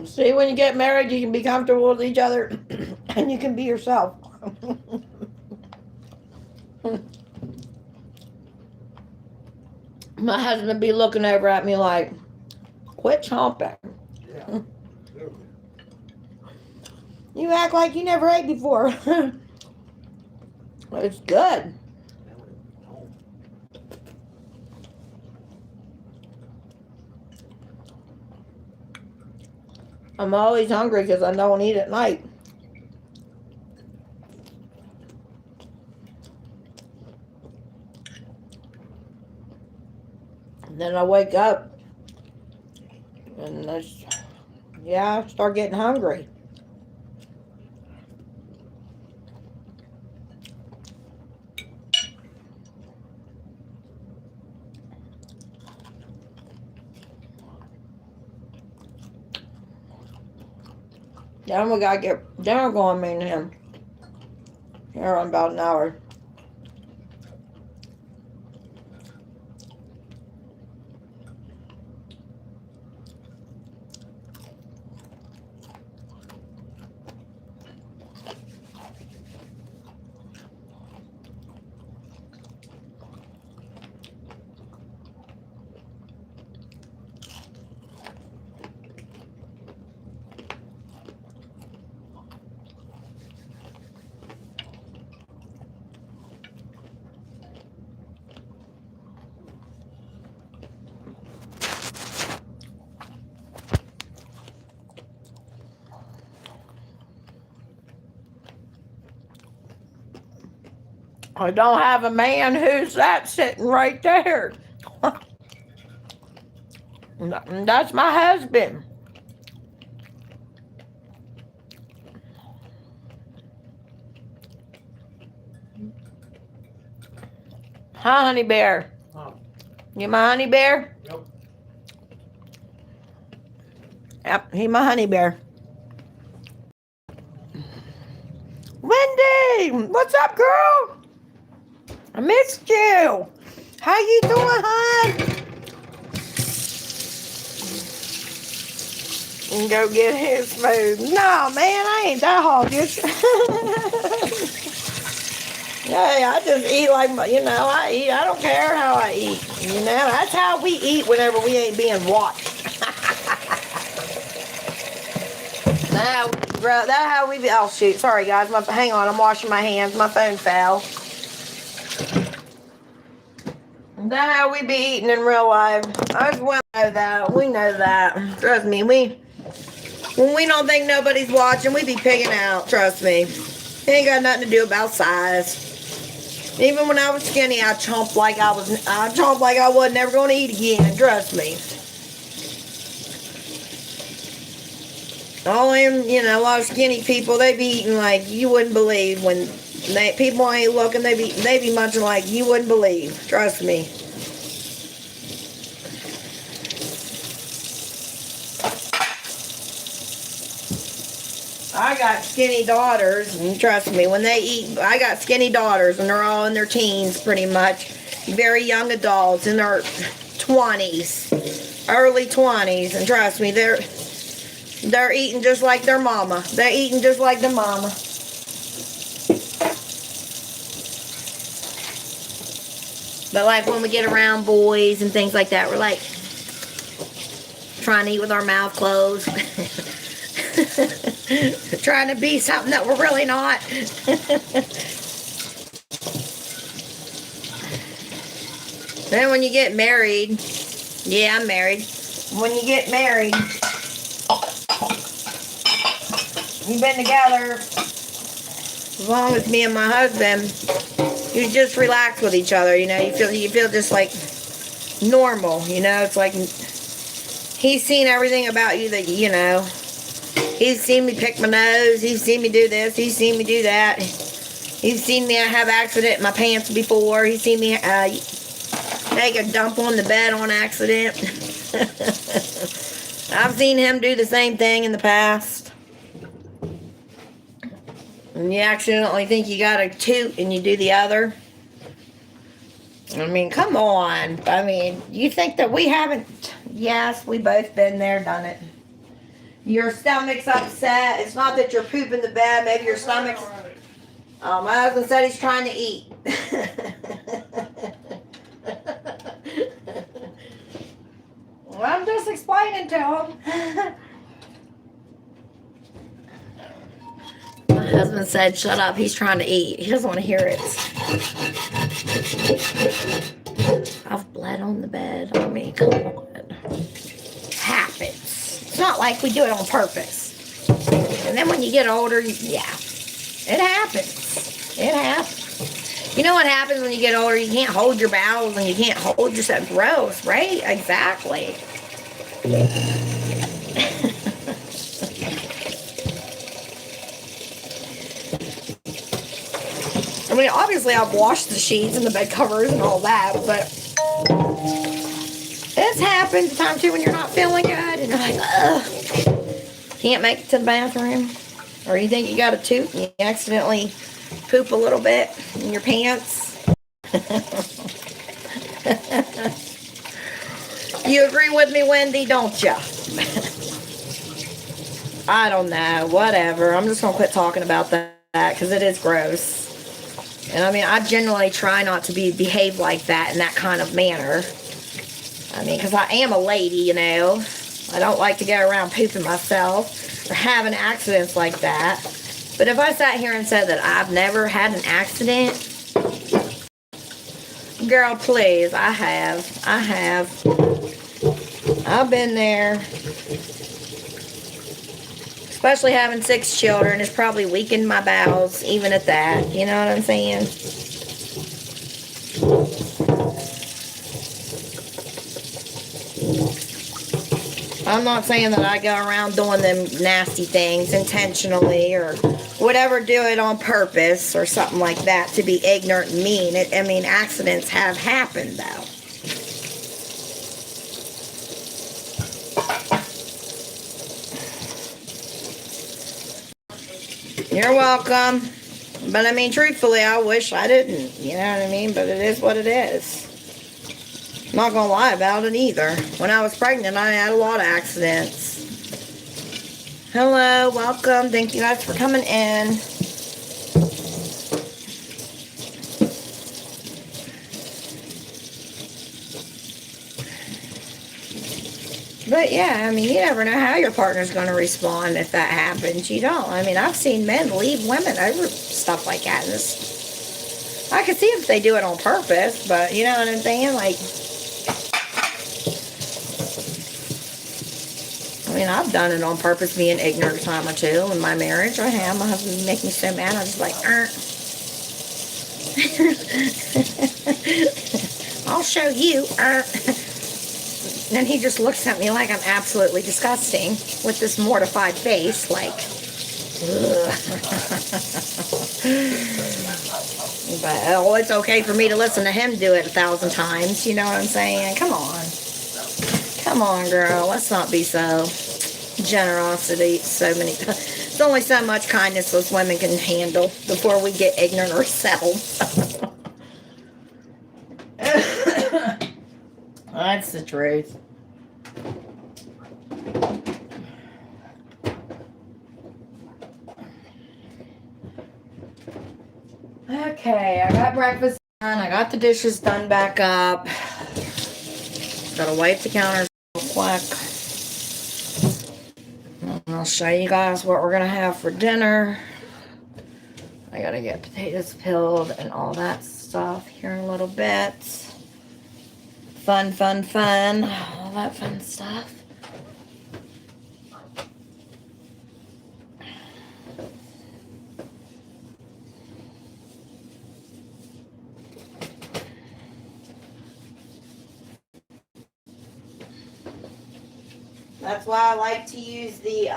See, when you get married, you can be comfortable with each other and you can be yourself. My husband be looking over at me like, quit chomping. Yeah. You act like you never ate before. It's good. I'm always hungry because I don't eat at night. And then I wake up and I start getting hungry. Then we gotta get dinner going, me and him. Here in about an hour. I don't have a man. Who's that sitting right there? That's my husband. Huh, honey bear? Huh. You my honey bear? Yep. Yep, he my honey bear. Wendy, what's up, girl? I missed you. How you doing, hon? And go get his food. No, man, I ain't that hoggish. Hey, I just eat like, I eat. I don't care how I eat. That's how we eat whenever we ain't being watched. That's how we be. Oh, shoot. Sorry, guys. Hang on. I'm washing my hands. My phone fell. That's how we be eating in real life. Us women know that. We know that. Trust me. When we don't think nobody's watching, we be pigging out. Trust me. It ain't got nothing to do about size. Even when I was skinny, I chomped like I was never going to eat again. Trust me. All them, a lot of skinny people, they be eating like you wouldn't believe. When people ain't looking, they be munching like you wouldn't believe. Trust me. I got skinny daughters, and trust me, when they eat, I got skinny daughters, and they're all in their teens, pretty much. Very young adults in their 20s, early 20s, and trust me, they're eating just like their mama. They're eating just like their mama. But like when we get around boys and things like that, we're like trying to eat with our mouth closed. Trying to be something that we're really not. Then when you get married, yeah, I'm married. When you get married, you've been together as long as me and my husband, you just relax with each other, you feel just like normal, it's like he's seen everything about you that, he's seen me pick my nose, he's seen me do this, he's seen me do that, he's seen me have accident in my pants before, he's seen me take a dump on the bed on accident. I've seen him do the same thing in the past. And you accidentally think you got a toot and you do the other. I mean, come on. I mean, you think that we haven't? Yes, we both been there, done it. Your stomach's upset. It's not that you're pooping the bed. Maybe your stomach's... my husband said he's trying to eat. Well, I'm just explaining to him. My husband said, shut up, he's trying to eat. He doesn't want to hear it. I've bled on the bed. I mean, come on. Happens. It's not like we do it on purpose. And then when you get older, yeah, it happens. It happens. You know what happens when you get older? You can't hold your bowels and you can't hold yourself. Gross, right? Exactly. I mean, obviously I've washed the sheets and the bed covers and all that, but it's happened the time too when you're not feeling good and you're like, ugh, can't make it to the bathroom, or you think you got a toot and you accidentally poop a little bit in your pants. You agree with me, Wendy, don't you? I don't know, whatever. I'm just gonna quit talking about that because it is gross. And I mean, I generally try not to behave like that in that kind of manner. I mean, because I am a lady, I don't like to get around pooping myself or having accidents like that. But if I sat here and said that I've never had an accident, girl, please, I have. I've been there. Especially having 6 children has probably weakened my bowels, even at that. You know what I'm saying? I'm not saying that I go around doing them nasty things intentionally or whatever, do it on purpose or something like that to be ignorant and mean. Accidents have happened, though. You're welcome. But truthfully, I wish I didn't. You know what I mean? But it is what it is. I'm not gonna lie about it either. When I was pregnant, I had a lot of accidents. Hello, welcome. Thank you guys for coming in. But yeah, you never know how your partner's going to respond if that happens. You don't. I've seen men leave women over stuff like that. I can see if they do it on purpose, but you know what I'm saying? Like, I mean, I've done it on purpose, being ignorant a time or two in my marriage. I have. My husband make me so mad. I'm just like, I'll show you. And he just looks at me like I'm absolutely disgusting with this mortified face, like, but oh, it's okay for me to listen to him do it 1,000 times. You know what I'm saying? Come on, girl. Let's not be so generosity. So many. It's only so much kindness those women can handle before we get ignorant ourselves. That's the truth. Okay, I got breakfast done. I got the dishes done back up. Gotta wipe the counters real quick. And I'll show you guys what we're gonna have for dinner. I gotta get potatoes peeled and all that stuff here in a little bit. Fun. All that fun stuff. That's why I like to use the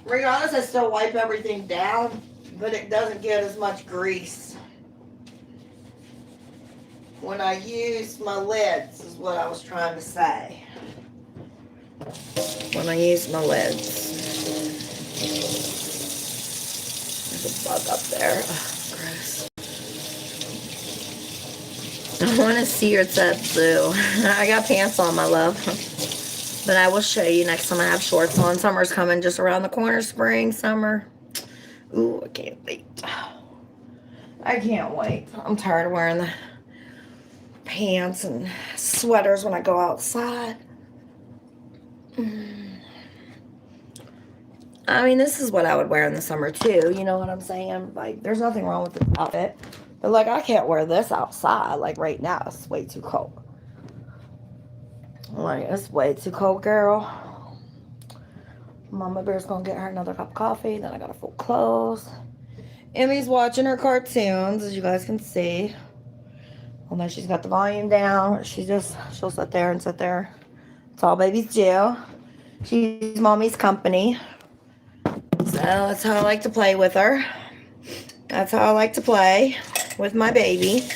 regardless, I still wipe everything down, but it doesn't get as much grease when I use my lids, is what I was trying to say. When I use my lids. There's a bug up there. Oh, gross. I want to see your tattoo. I got pants on, my love. But I will show you next time I have shorts on. Summer's coming just around the corner. Spring, summer. Ooh, I can't wait. I can't wait. I'm tired of wearing the pants and sweaters when I go outside. I mean, this is what I would wear in the summer too. You know what I'm saying? Like, there's nothing wrong with the outfit. But like, I can't wear this outside. Like right now, it's way too cold. Like, it's way too cold, girl. Mama Bear's gonna get her another cup of coffee. Then I gotta fold clothes. Emmy's watching her cartoons, as you guys can see. Although she's got the volume down, she'll sit there and sit there. That's all babies do. She's mommy's company. So that's how I like to play with her. That's how I like to play with my baby.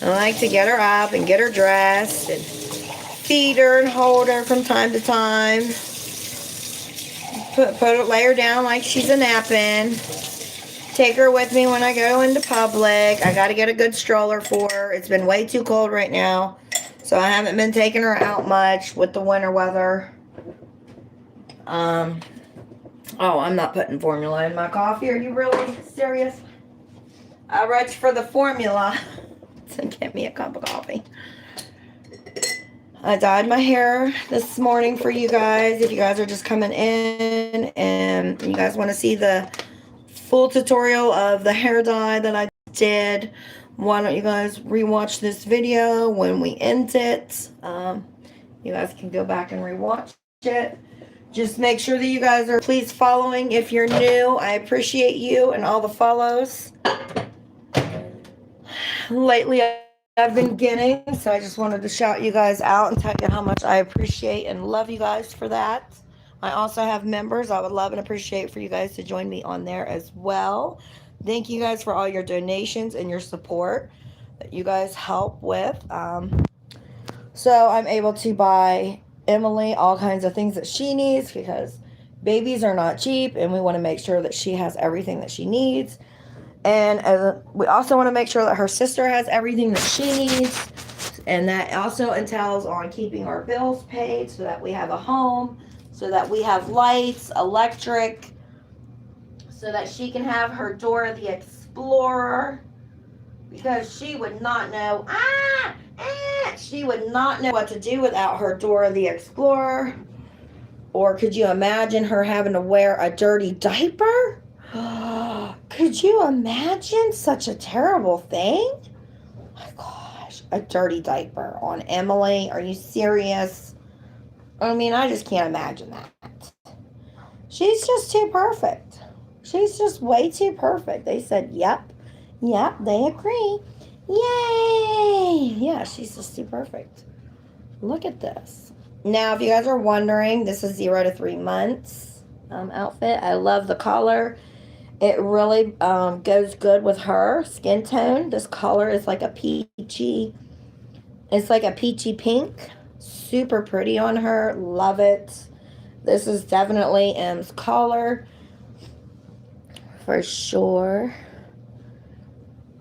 I like to get her up and get her dressed and feed her and hold her from time to time. Lay her down like she's a napping. Take her with me when I go into public. I got to get a good stroller for her. It's been way too cold right now, so I haven't been taking her out much with the winter weather. Oh, I'm not putting formula in my coffee. Are you really serious? I reached for the formula to get me a cup of coffee. I dyed my hair this morning for you guys. If you guys are just coming in and you guys want to see the full tutorial of the hair dye that I did, why don't you guys rewatch this video when we end it? You guys can go back and rewatch it. Just make sure that you guys are please following if you're new. I appreciate you and all the follows. Lately, I've been getting, so I just wanted to shout you guys out and tell you how much I appreciate and love you guys for that. I also have members. I would love and appreciate for you guys to join me on there as well. Thank you guys for all your donations and your support that you guys help with. So I'm able to buy Emily all kinds of things that she needs, because babies are not cheap and we want to make sure that she has everything that she needs. And we also want to make sure that her sister has everything that she needs. And that also entails on keeping our bills paid so that we have a home, so that we have lights, electric, so that she can have her Dora the Explorer, because she would not know, she would not know what to do without her Dora the Explorer. Or could you imagine her having to wear a dirty diaper? Could you imagine such a terrible thing? My gosh, a dirty diaper on Emily. Are you serious? I mean, I just can't imagine that. She's just too perfect. She's just way too perfect. They said, yep, they agree. Yay! Yeah, she's just too perfect. Look at this. Now, if you guys are wondering, this is 0 to 3 months outfit. I love the color. It really goes good with her skin tone. This color is like a peachy. It's like a peachy pink. Super pretty on her. Love it. This is definitely M's color for sure.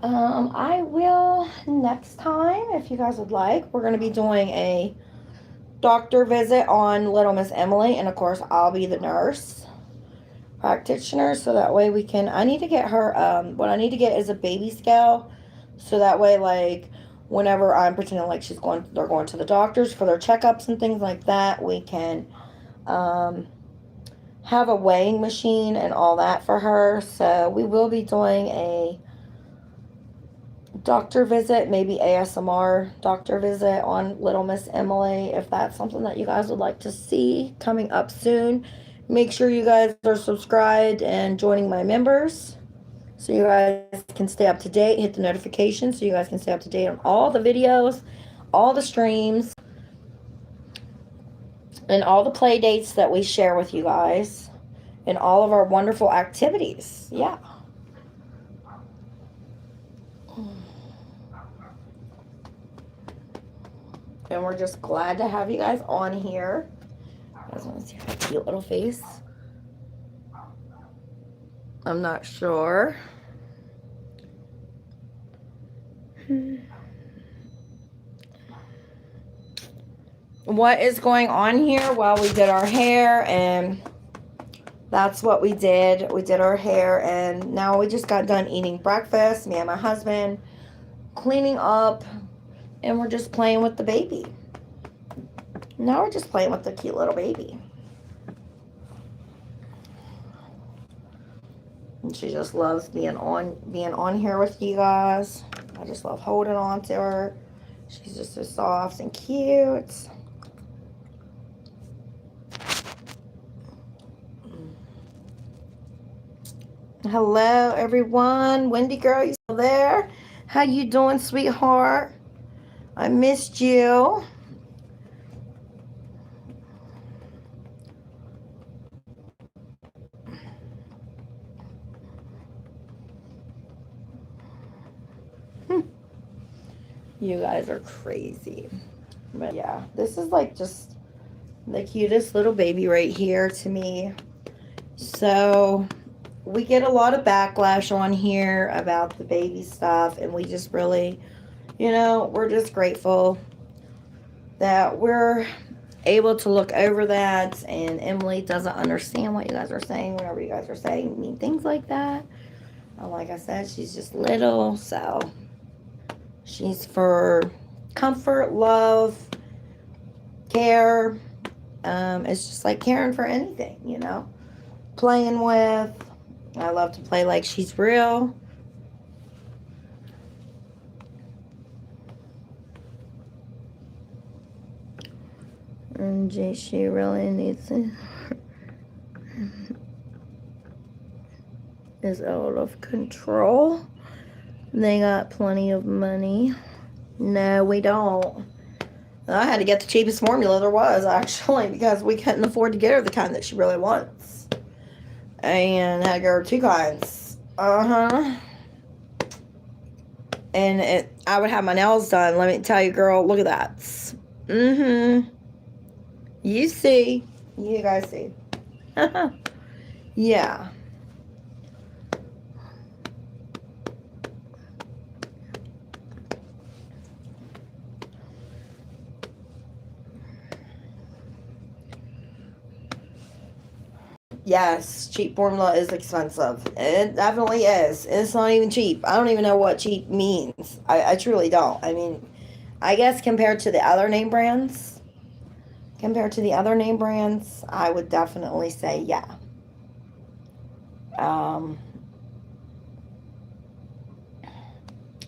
I will next time, if you guys would like, we're going to be doing a doctor visit on little Miss Emily, and of course I'll be the nurse practitioner, so that way we can, I need to get her, what I need to get is a baby scale, so that way, like, whenever I'm pretending like they're going to the doctors for their checkups and things like that, we can have a weighing machine and all that for her. So we will be doing a doctor visit, maybe ASMR doctor visit on little Miss Emily, if that's something that you guys would like to see coming up soon. Make sure you guys are subscribed and joining my members so you guys can stay up to date. Hit the notifications so you guys can stay up to date on all the videos, all the streams, and all the play dates that we share with you guys, and all of our wonderful activities. Yeah. And we're just glad to have you guys on here. You guys want to see her cute little face? I'm not sure. What is going on here? Well, we did our hair, and that's what we did. We did our hair, and now we just got done eating breakfast, me and my husband, cleaning up, and we're just playing with the baby. Now we're just playing with the cute little baby. And she just loves being on here with you guys. I just love holding on to her. She's just so soft and cute. Hello, everyone. Wendy girl, you still there? How you doing, sweetheart? I missed you. You guys are crazy. But yeah, this is like just the cutest little baby right here to me. So we get a lot of backlash on here about the baby stuff, and we just really, we're just grateful that we're able to look over that, and Emily doesn't understand what you guys are saying whenever you guys are saying mean things like that. Like I said, she's just little, so she's for comfort, love, care. It's just like caring for anything, playing with. I love to play like she's real. And she really needs it. Is out of control. They got plenty of money. No, we don't. I had to get the cheapest formula there was, actually, because we couldn't afford to get her the kind that she really wants. And I had to get her 2 kinds. And I would have my nails done. Let me tell you, girl, look at that. You see. You guys see. Yeah. Yes, cheap formula is expensive. It definitely is. It's not even cheap. I don't even know what cheap means. I truly don't. I mean, I guess compared to the other name brands, compared to the other name brands, I would definitely say yeah. Um,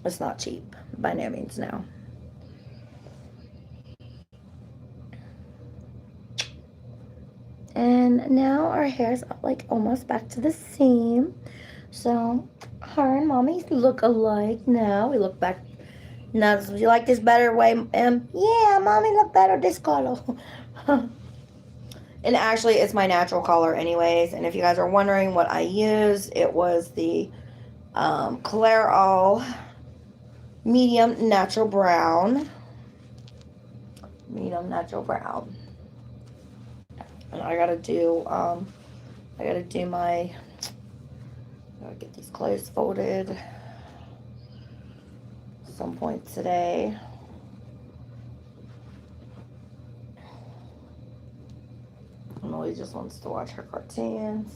it's not cheap by no means, no. And now our hair's like almost back to the seam. So her and mommy look alike now. We look back. Now, do you like this better way, Yeah, mommy look better this color. And actually, it's my natural color anyways. And if you guys are wondering what I use, it was the Clairol medium natural brown. Medium natural brown. And I gotta do my, gotta get these clothes folded some point today. Emily just wants to watch her cartoons.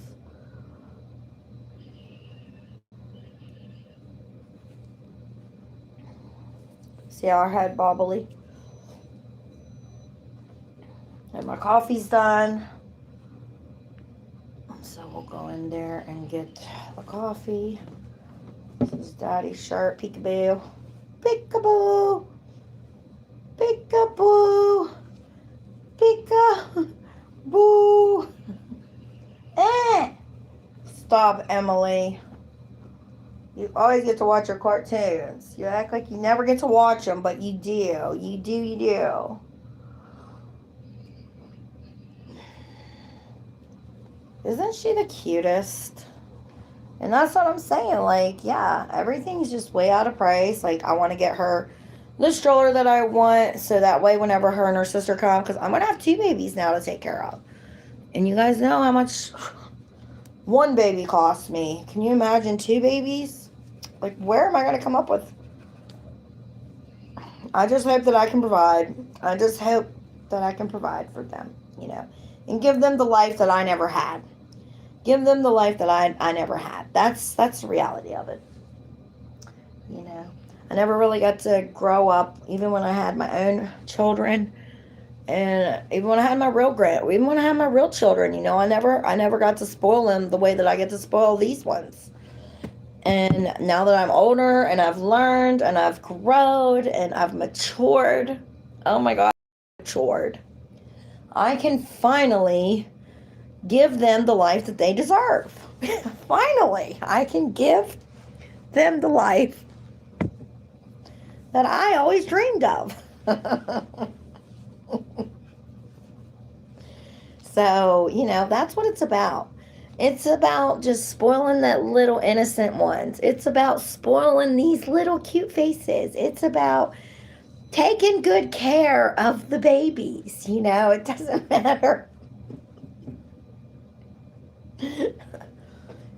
See how our head bobbly? And my coffee's done. So we'll go in there and get the coffee. This is Daddy's shirt, peekaboo. Peekaboo! Peekaboo! Peekaboo! Stop, Emily. You always get to watch your cartoons. You act like you never get to watch them, but you do. You do. Isn't she the cutest? And that's what I'm saying. Like, yeah, everything's just way out of price. Like, I want to get her the stroller that I want, so that way whenever her and her sister come, because I'm going to have 2 babies now to take care of. And you guys know how much one baby costs me. Can you imagine 2 babies? Like, where am I going to come up with? I just hope that I can provide. I just hope that I can provide for them, and give them the life that I never had. Give them the life that I never had. That's the reality of it. I never really got to grow up, even when I had my own children, and even when I had my real children. I never got to spoil them the way that I get to spoil these ones. And now that I'm older and I've learned and I've grown and I've matured, oh my God, matured, I can finally give them the life that they deserve. Finally, I can give them the life that I always dreamed of. So, that's what it's about. It's about just spoiling that little innocent ones. It's about spoiling these little cute faces. It's about taking good care of the babies. It doesn't matter.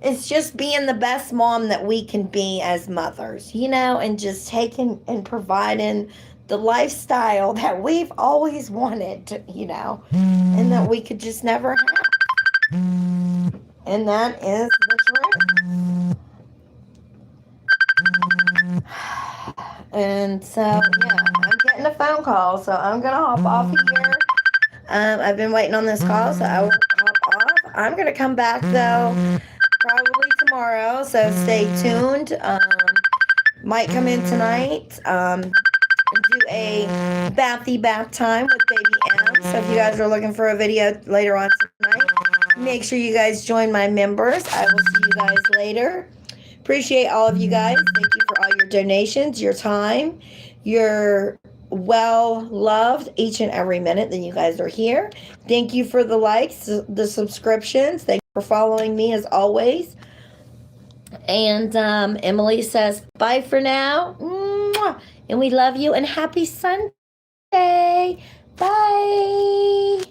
It's just being the best mom that we can be as mothers, and just taking and providing the lifestyle that we've always wanted, and that we could just never have. And that is the truth. And so, yeah, I'm getting a phone call, so I'm going to hop off here. I've been waiting on this call, so I will hop off. I'm going to come back, though, probably tomorrow, so stay tuned. Might come in tonight, do a bath time with baby M. So if you guys are looking for a video later on tonight, make sure you guys join my members. I will see you guys later. Appreciate all of you guys. Thank you for all your donations, your time. You're well loved each and every minute that you guys are here. Thank you for the likes, the subscriptions. Thank you for following me as always. And Emily says bye for now. Mwah! And we love you and happy Sunday. Bye.